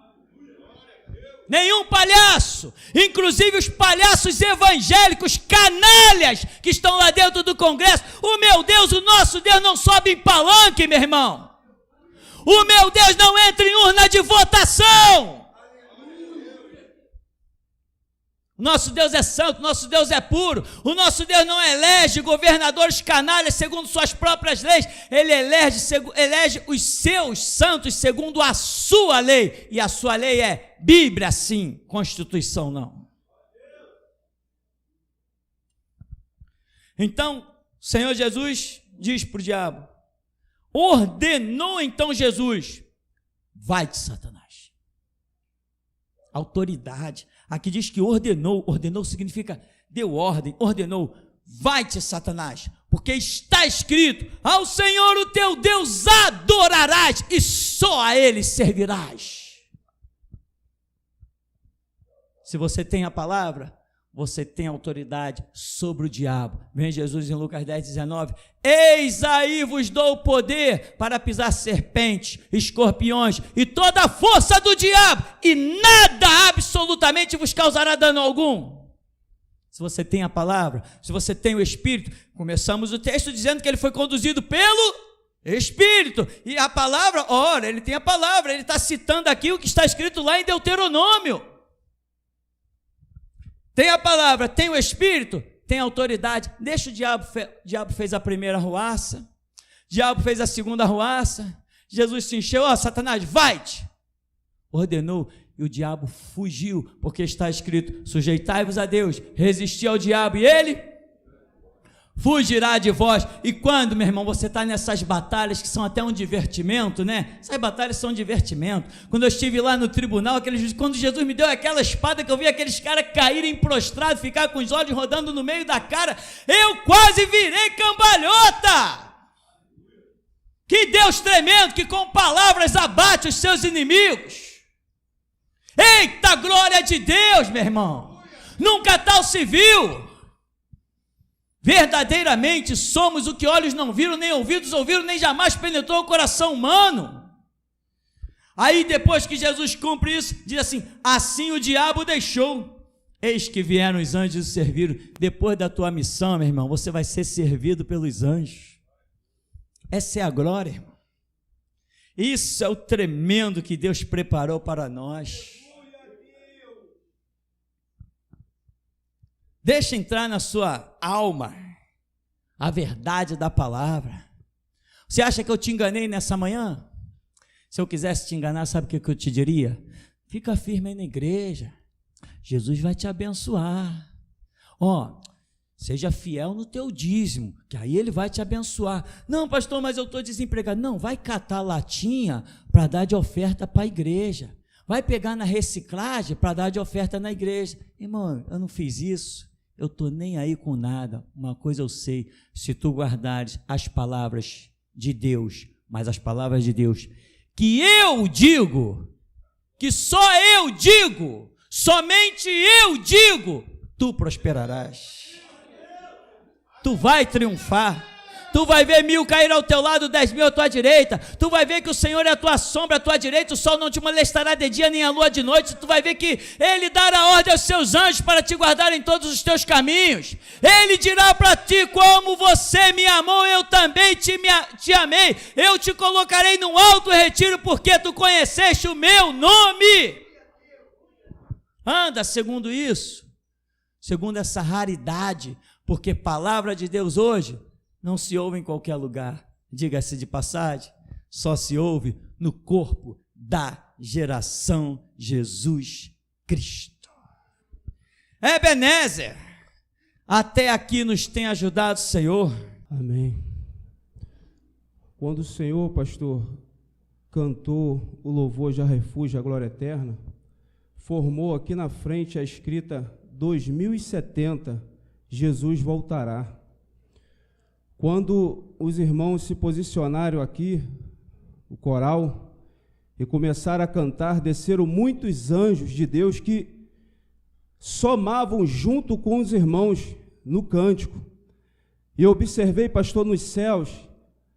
Nenhum palhaço, inclusive os palhaços evangélicos canalhas que estão lá dentro do Congresso. O meu Deus, o nosso Deus não sobe em palanque, meu irmão. O meu Deus não entra em urna de votação. O nosso Deus é santo, o nosso Deus é puro. O nosso Deus não elege governadores canalhas segundo suas próprias leis. Ele elege os seus santos segundo a sua lei. E a sua lei é Bíblia, sim, Constituição não. Então, o Senhor Jesus diz para o diabo, ordenou então Jesus, vai-te, Satanás. Autoridade. Aqui diz que ordenou significa deu ordem, ordenou, vai-te, Satanás, porque está escrito, ao Senhor o teu Deus adorarás e só a Ele servirás. Se você tem a palavra, você tem autoridade sobre o diabo. Vem Jesus em Lucas 10:19, eis aí vos dou o poder para pisar serpentes, escorpiões e toda a força do diabo, e nada absolutamente vos causará dano algum. Se você tem a palavra, se você tem o Espírito, começamos o texto dizendo que ele foi conduzido pelo Espírito, e a palavra, ora, ele tem a palavra, ele está citando aqui o que está escrito lá em Deuteronômio. Tem a palavra, tem o Espírito, tem autoridade. Deixa o diabo fez a primeira arruaça, o diabo fez a segunda arruaça, Jesus se encheu, Satanás, vai-te, ordenou, e o diabo fugiu, porque está escrito, sujeitai-vos a Deus, resisti ao diabo, e ele fugirá de vós. E quando, meu irmão, você está nessas batalhas que são até um divertimento, né? Essas batalhas são um divertimento. Quando eu estive lá no tribunal, quando Jesus me deu aquela espada, que eu vi aqueles caras caírem prostrados, ficar com os olhos rodando no meio da cara, eu quase virei cambalhota. Que Deus tremendo, que com palavras abate os seus inimigos. Eita, glória de Deus, meu irmão. Nunca tal se viu. Verdadeiramente somos o que olhos não viram, nem ouvidos ouviram, nem jamais penetrou o coração humano. Aí depois que Jesus cumpre isso, diz assim, assim o diabo deixou, eis que vieram os anjos e o serviram. Depois da tua missão, meu irmão, você vai ser servido pelos anjos. Essa é a glória, irmão. Isso é o tremendo que Deus preparou para nós. Deixa entrar na sua alma a verdade da palavra. Você acha que eu te enganei nessa manhã? Se eu quisesse te enganar, sabe o que eu te diria? Fica firme aí na igreja, Jesus vai te abençoar. Seja fiel no teu dízimo, que aí ele vai te abençoar. Não, pastor, mas eu estou desempregado. Não, vai catar latinha para dar de oferta para a igreja. Vai pegar na reciclagem para dar de oferta na igreja. Irmão, eu não fiz isso. Eu estou nem aí com nada. Uma coisa eu sei, se tu guardares as palavras de Deus, mas as palavras de Deus, que eu digo, que só eu digo, somente eu digo, tu prosperarás. Tu vai triunfar. Tu vai ver 1000 cair ao teu lado, 10.000 à tua direita. Tu vai ver que o Senhor é a tua sombra, à tua direita. O sol não te molestará de dia, nem a lua de noite. Tu vai ver que Ele dará ordem aos seus anjos para te guardar em todos os teus caminhos. Ele dirá para ti, como você me amou, eu também te amei. Eu te colocarei num alto retiro, porque tu conheceste o meu nome. Anda segundo isso, segundo essa raridade, porque palavra de Deus hoje não se ouve em qualquer lugar. Diga-se de passagem, só se ouve no corpo da geração Jesus Cristo. Ebenezer, até aqui nos tem ajudado o Senhor. Amém. Quando o Senhor, pastor, cantou o louvor Já Refúgio, a Glória Eterna, formou aqui na frente a escrita 2070, Jesus voltará. Quando os irmãos se posicionaram aqui, o coral, e começaram a cantar, desceram muitos anjos de Deus que somavam junto com os irmãos no cântico. E eu observei, pastor, nos céus,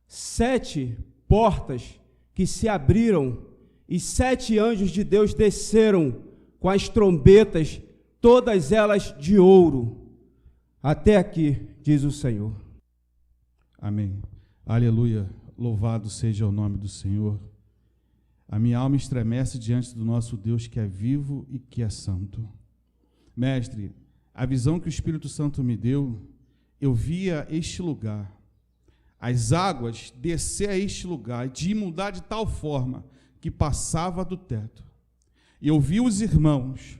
7 portas que se abriram e 7 anjos de Deus desceram com as trombetas, todas elas de ouro. Até aqui, diz o Senhor. Amém. Aleluia. Louvado seja o nome do Senhor. A minha alma estremece diante do nosso Deus, que é vivo e que é santo. Mestre, a visão que o Espírito Santo me deu, eu via este lugar, as águas descer a este lugar, de mudar de tal forma que passava do teto. Eu vi os irmãos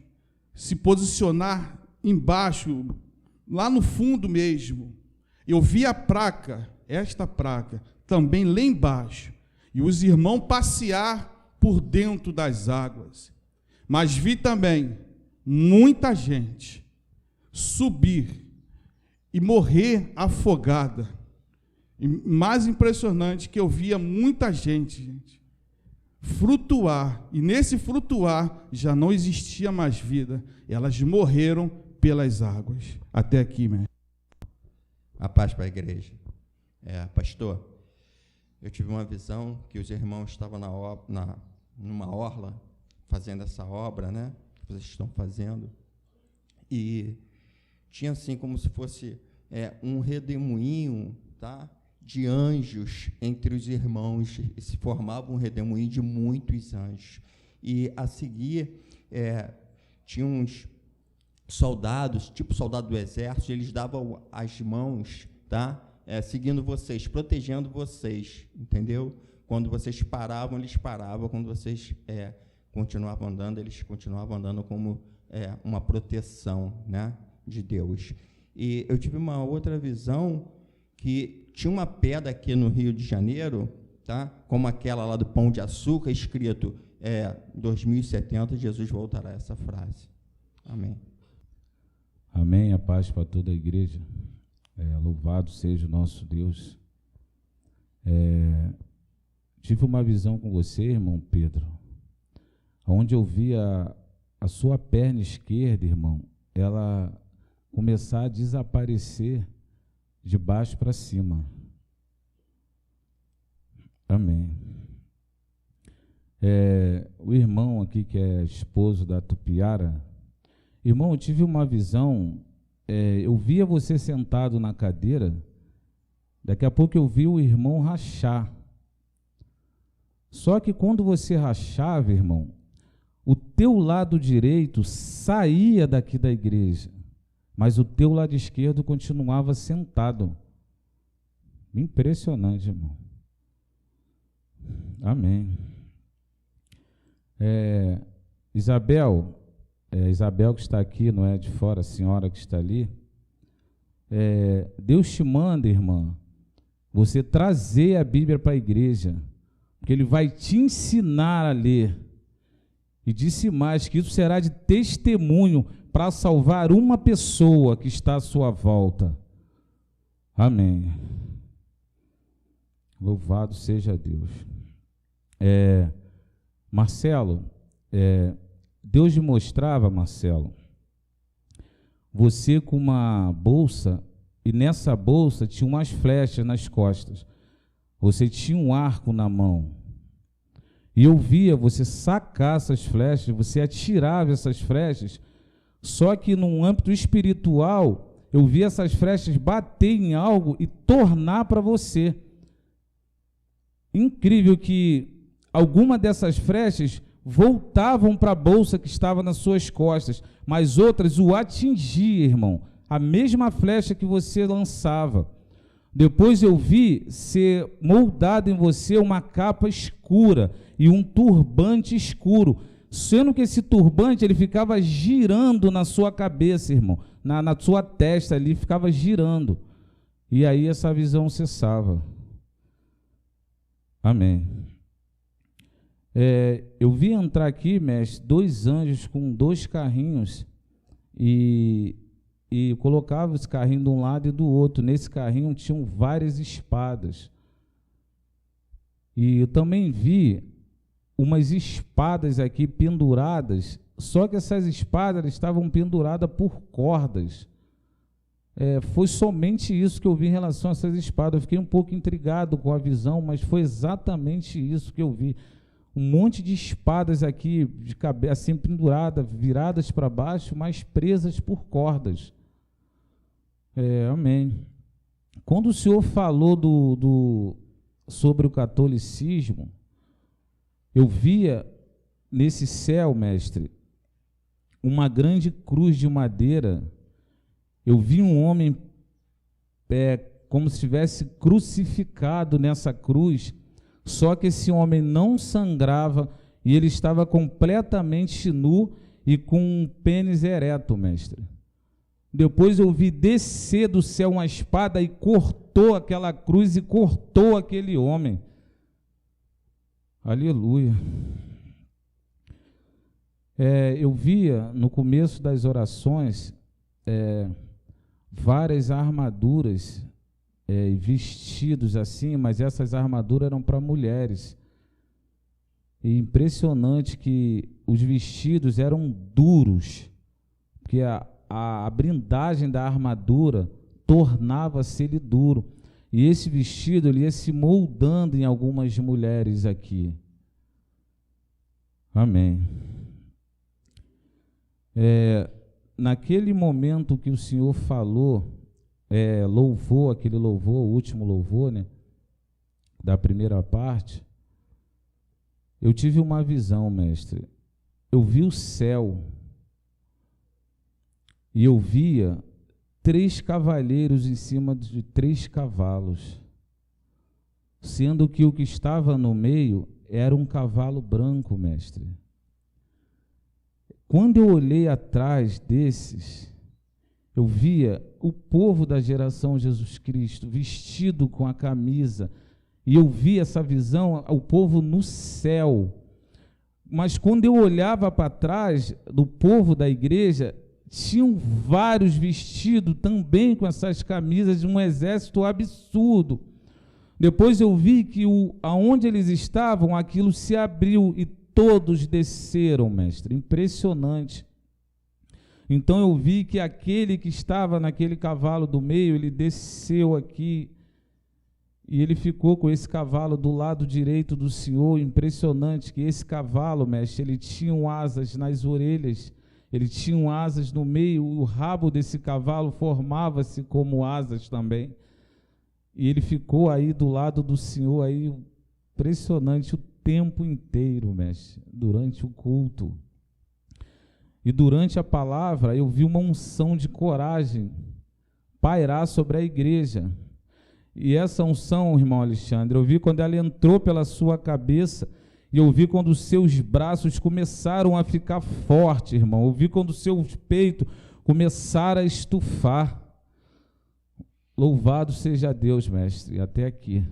se posicionar embaixo, lá no fundo mesmo. Eu vi a placa, esta placa, também lá embaixo, e os irmãos passear por dentro das águas. Mas vi também muita gente subir e morrer afogada. E mais impressionante que eu via muita gente flutuar, e nesse flutuar já não existia mais vida, elas morreram pelas águas. Até aqui, mestre. A paz para a igreja. Pastor, eu tive uma visão que os irmãos estavam numa orla, fazendo essa obra, né, que vocês estão fazendo, e tinha assim como se fosse um redemoinho, tá? De anjos entre os irmãos, e se formava um redemoinho de muitos anjos. E a seguir, tinha uns soldados, tipo soldado do exército, eles davam as mãos, tá? Seguindo vocês, protegendo vocês, entendeu? Quando vocês paravam, eles paravam, quando vocês continuavam andando, eles continuavam andando como uma proteção, né, de Deus. E eu tive uma outra visão, que tinha uma pedra aqui no Rio de Janeiro, tá? Como aquela lá do Pão de Açúcar, escrito 2070, Jesus voltará, essa frase. Amém. Amém, a paz para toda a igreja. Louvado seja o nosso Deus. Tive uma visão com você, irmão Pedro, onde eu vi a sua perna esquerda, irmão, ela começar a desaparecer de baixo para cima. Amém. O irmão aqui, que é esposo da Tupiara, irmão, eu tive uma visão, eu via você sentado na cadeira, daqui a pouco eu vi o irmão rachar. Só que quando você rachava, irmão, o teu lado direito saía daqui da igreja, mas o teu lado esquerdo continuava sentado. Impressionante, irmão. Amém. Isabel que está aqui, não é de fora, a senhora que está ali, Deus te manda, irmã, você trazer a Bíblia para a igreja, porque Ele vai te ensinar a ler. E disse mais, que isso será de testemunho para salvar uma pessoa que está à sua volta. Amém. Louvado seja Deus. Marcelo, Deus me mostrava, Marcelo, você com uma bolsa, e nessa bolsa tinha umas flechas nas costas. Você tinha um arco na mão. E eu via você sacar essas flechas, você atirava essas flechas, só que num âmbito espiritual, eu via essas flechas bater em algo e tornar para você. Incrível que alguma dessas flechas voltavam para a bolsa que estava nas suas costas, mas outras o atingiam, irmão, a mesma flecha que você lançava. Depois eu vi ser moldado em você uma capa escura e um turbante escuro, sendo que esse turbante ele ficava girando na sua cabeça, irmão, na sua testa ali, ficava girando. E aí essa visão cessava. Amém. Eu vi entrar aqui, mestre, 2 anjos com 2 carrinhos e colocava esse carrinho de um lado e do outro. Nesse carrinho tinham várias espadas. E eu também vi umas espadas aqui penduradas, só que essas espadas estavam penduradas por cordas. Foi somente isso que eu vi em relação a essas espadas. Eu fiquei um pouco intrigado com a visão, mas foi exatamente isso que eu vi. Um monte de espadas aqui, de cabeça, assim, penduradas, viradas para baixo, mas presas por cordas. Amém. Quando o senhor falou sobre o catolicismo, eu via nesse céu, mestre, uma grande cruz de madeira. Eu vi um homem como se estivesse crucificado nessa cruz, só que esse homem não sangrava e ele estava completamente nu e com um pênis ereto, mestre. Depois eu vi descer do céu uma espada e cortou aquela cruz e cortou aquele homem. Aleluia. Eu via no começo das orações várias armaduras vestidos assim, mas essas armaduras eram para mulheres. E impressionante que os vestidos eram duros, porque a blindagem da armadura tornava-se ele duro. E esse vestido ele ia se moldando em algumas mulheres aqui. Amém. naquele momento que o Senhor falou, louvor, aquele louvor, o último louvor, né, da primeira parte, eu tive uma visão, mestre. Eu vi o céu e eu via 3 cavaleiros em cima de 3 cavalos, sendo que o que estava no meio era um cavalo branco, mestre. Quando eu olhei atrás desses, eu via o povo da geração Jesus Cristo vestido com a camisa, e eu vi essa visão, o povo no céu. Mas quando eu olhava para trás do povo da igreja, tinham vários vestidos também com essas camisas de um exército absurdo. Depois eu vi que aonde eles estavam, aquilo se abriu e todos desceram, mestre. Impressionante. Então eu vi que aquele que estava naquele cavalo do meio, ele desceu aqui e ele ficou com esse cavalo do lado direito do Senhor. Impressionante que esse cavalo, mestre, ele tinha asas nas orelhas, ele tinha asas no meio, o rabo desse cavalo formava-se como asas também. E ele ficou aí do lado do Senhor, aí, impressionante, o tempo inteiro, mestre, durante o culto. E durante a palavra, eu vi uma unção de coragem pairar sobre a igreja. E essa unção, irmão Alexandre, eu vi quando ela entrou pela sua cabeça, e eu vi quando os seus braços começaram a ficar fortes, irmão. Eu vi quando os seus peitos começaram a estufar. Louvado seja Deus, mestre, até aqui.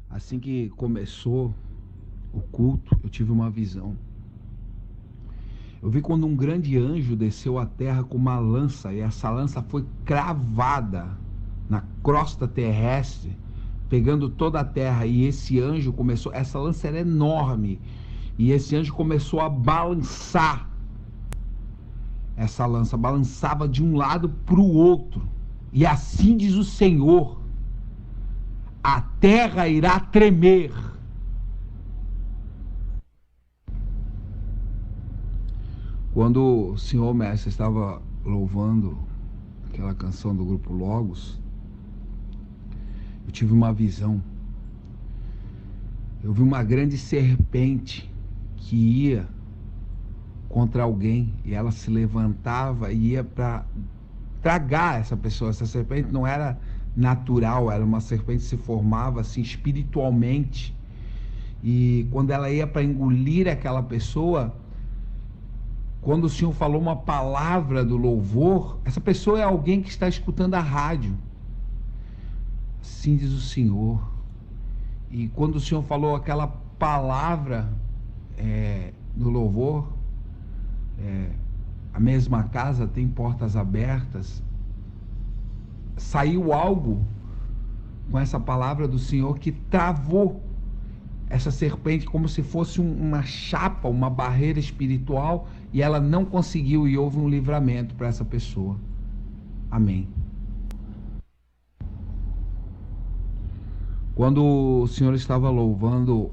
Assim que começou o culto, eu tive uma visão. Eu vi quando um grande anjo desceu à terra com uma lança, e essa lança foi cravada na crosta terrestre, pegando toda a terra, e esse anjo começou, essa lança era enorme, e esse anjo começou a balançar. Essa lança balançava de um lado para o outro, e assim diz o Senhor: a terra irá tremer. Quando o senhor mestre estava louvando aquela canção do grupo Logos, eu tive uma visão. Eu vi uma grande serpente que ia contra alguém, e ela se levantava e ia para tragar essa pessoa. Essa serpente não era natural, era uma serpente que se formava assim espiritualmente, e quando ela ia para engolir aquela pessoa, quando o Senhor falou uma palavra do louvor, essa pessoa é alguém que está escutando a rádio. Assim diz o Senhor. E quando o Senhor falou aquela palavra do louvor, a mesma casa tem portas abertas, saiu algo com essa palavra do Senhor que travou essa serpente como se fosse uma chapa, uma barreira espiritual, e ela não conseguiu, e houve um livramento para essa pessoa. Amém. Quando o Senhor estava louvando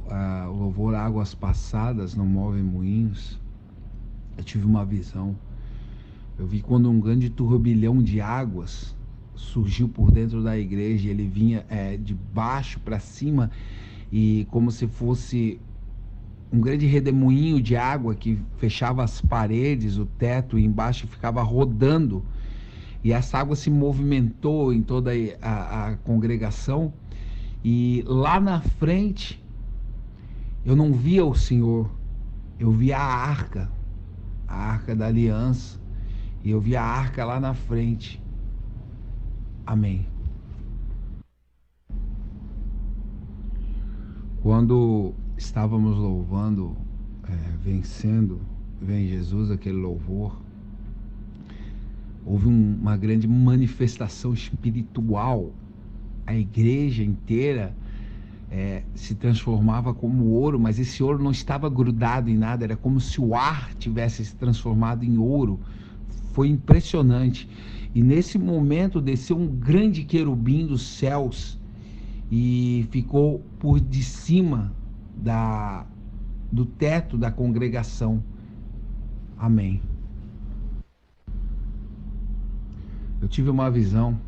o louvor Águas Passadas não movem moinhos, eu tive uma visão. Eu vi quando um grande turbilhão de águas surgiu por dentro da igreja, ele vinha de baixo para cima, e como se fosse um grande redemoinho de água que fechava as paredes, o teto, e embaixo ficava rodando, e essa água se movimentou em toda a congregação, e lá na frente eu não via o Senhor, eu via a arca da aliança, e eu via a arca lá na frente. Amém. Quando estávamos louvando, vencendo, vem Jesus, aquele louvor, houve uma grande manifestação espiritual. A igreja inteira se transformava como ouro, mas esse ouro não estava grudado em nada, era como se o ar tivesse se transformado em ouro. Foi impressionante. E nesse momento desceu um grande querubim dos céus, e ficou por de cima do teto da congregação. Amém. Eu tive uma visão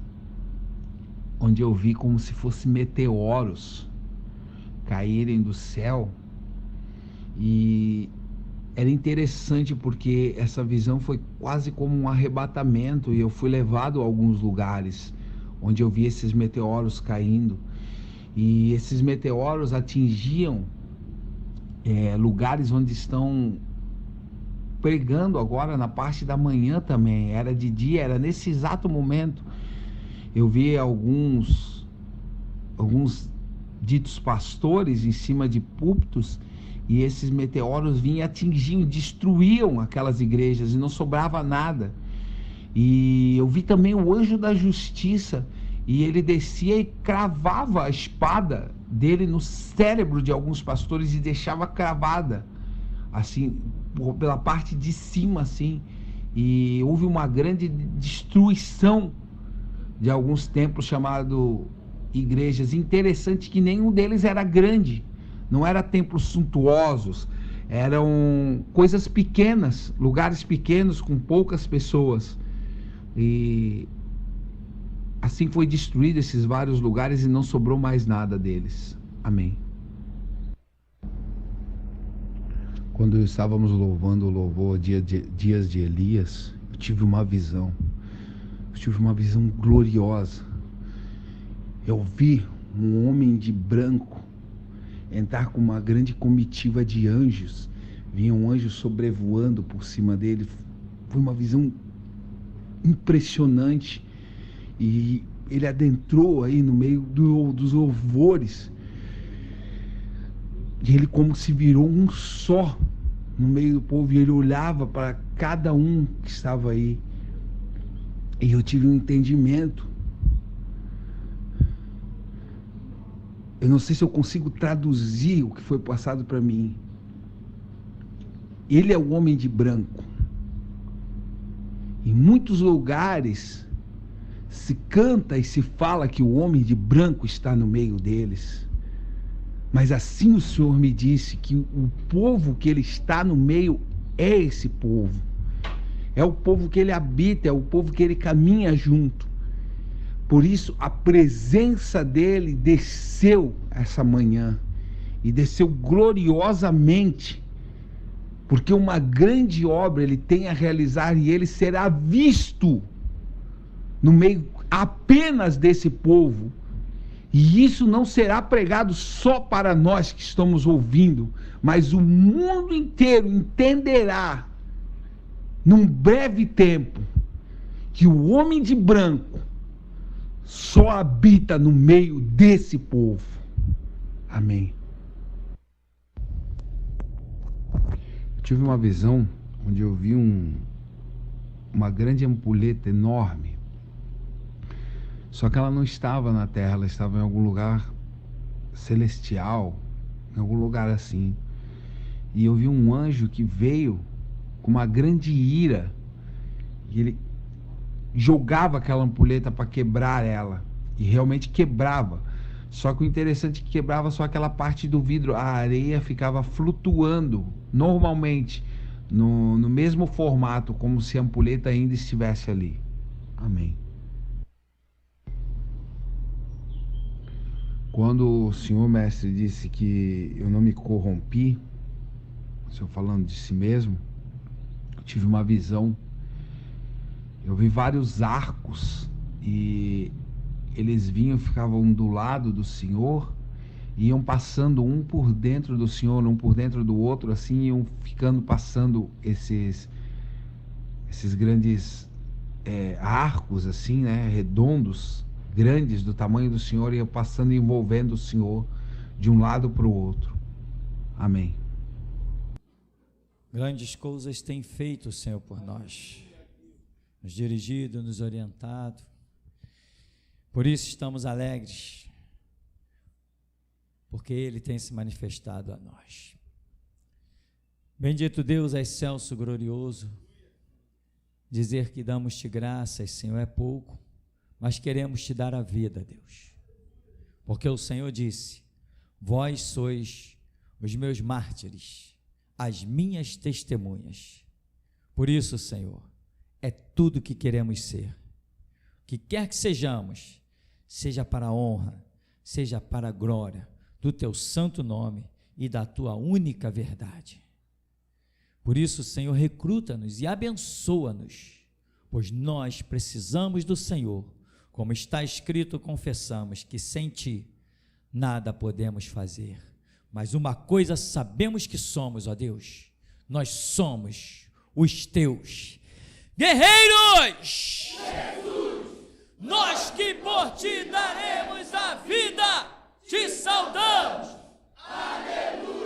onde eu vi como se fossem meteoros caírem do céu, e era interessante porque essa visão foi quase como um arrebatamento, e eu fui levado a alguns lugares onde eu vi esses meteoros caindo, e esses meteoros atingiam lugares onde estão pregando agora na parte da manhã também. Era de dia, era nesse exato momento. Eu vi alguns ditos pastores em cima de púlpitos, e esses meteoros vinham atingindo, destruíam aquelas igrejas e não sobrava nada. E eu vi também o anjo da justiça, e ele descia e cravava a espada dele no cérebro de alguns pastores e deixava cravada assim pela parte de cima assim, e houve uma grande destruição de alguns templos chamados igrejas. Interessante que nenhum deles era grande, não era templos suntuosos, eram coisas pequenas, lugares pequenos com poucas pessoas, e assim foi destruído esses vários lugares e não sobrou mais nada deles. Amém. Quando estávamos louvando o louvor Dias de Elias, eu tive uma visão. Eu tive uma visão gloriosa. Eu vi um homem de branco entrar com uma grande comitiva de anjos. Vinha um anjo sobrevoando por cima dele. Foi uma visão impressionante. E ele adentrou aí no meio dos louvores. E ele como se virou um só no meio do povo. E ele olhava para cada um que estava aí. E eu tive um entendimento. Eu não sei se eu consigo traduzir o que foi passado para mim. Ele é o homem de branco. Em muitos lugares se canta e se fala que o homem de branco está no meio deles. Mas assim o Senhor me disse que o povo que ele está no meio é esse povo. É o povo que ele habita, é o povo que ele caminha junto. Por isso a presença dele desceu essa manhã, e desceu gloriosamente, porque uma grande obra ele tem a realizar, e ele será visto no meio apenas desse povo. E isso não será pregado só para nós que estamos ouvindo, mas o mundo inteiro entenderá num breve tempo que o homem de branco só habita no meio desse povo. Amém. Eu tive uma visão onde eu vi uma grande ampulheta enorme. Só que ela não estava na terra, ela estava em algum lugar celestial, em algum lugar assim. E eu vi um anjo que veio com uma grande ira, e ele jogava aquela ampulheta para quebrar ela, e realmente quebrava. Só que o interessante é que quebrava só aquela parte do vidro, a areia ficava flutuando normalmente, no mesmo formato, como se a ampulheta ainda estivesse ali. Amém. Quando o Senhor Mestre disse que eu não me corrompi, o Senhor falando de si mesmo, eu tive uma visão. Eu vi vários arcos, e eles vinham, ficavam do lado do Senhor, e iam passando um por dentro do Senhor, um por dentro do outro, assim, iam ficando passando esses grandes arcos, assim, né, redondos, grandes, do tamanho do Senhor, iam passando e envolvendo o Senhor de um lado para o outro. Amém. Grandes coisas tem feito o Senhor por nós, nos dirigido, nos orientado. Por isso estamos alegres, porque Ele tem se manifestado a nós. Bendito Deus, excelso, glorioso, dizer que damos-te graças, Senhor, é pouco, mas queremos te dar a vida, Deus. Porque o Senhor disse: vós sois os meus mártires, as minhas testemunhas. Por isso, Senhor, é tudo que queremos ser. O que quer que sejamos, seja para a honra, seja para a glória do teu santo nome e da tua única verdade. Por isso, Senhor, recruta-nos e abençoa-nos, pois nós precisamos do Senhor. Como está escrito, confessamos que sem ti nada podemos fazer. Mas uma coisa sabemos que somos, ó Deus, nós somos os teus guerreiros. Jesus, nós que por ti daremos a vida, te saudamos. Aleluia.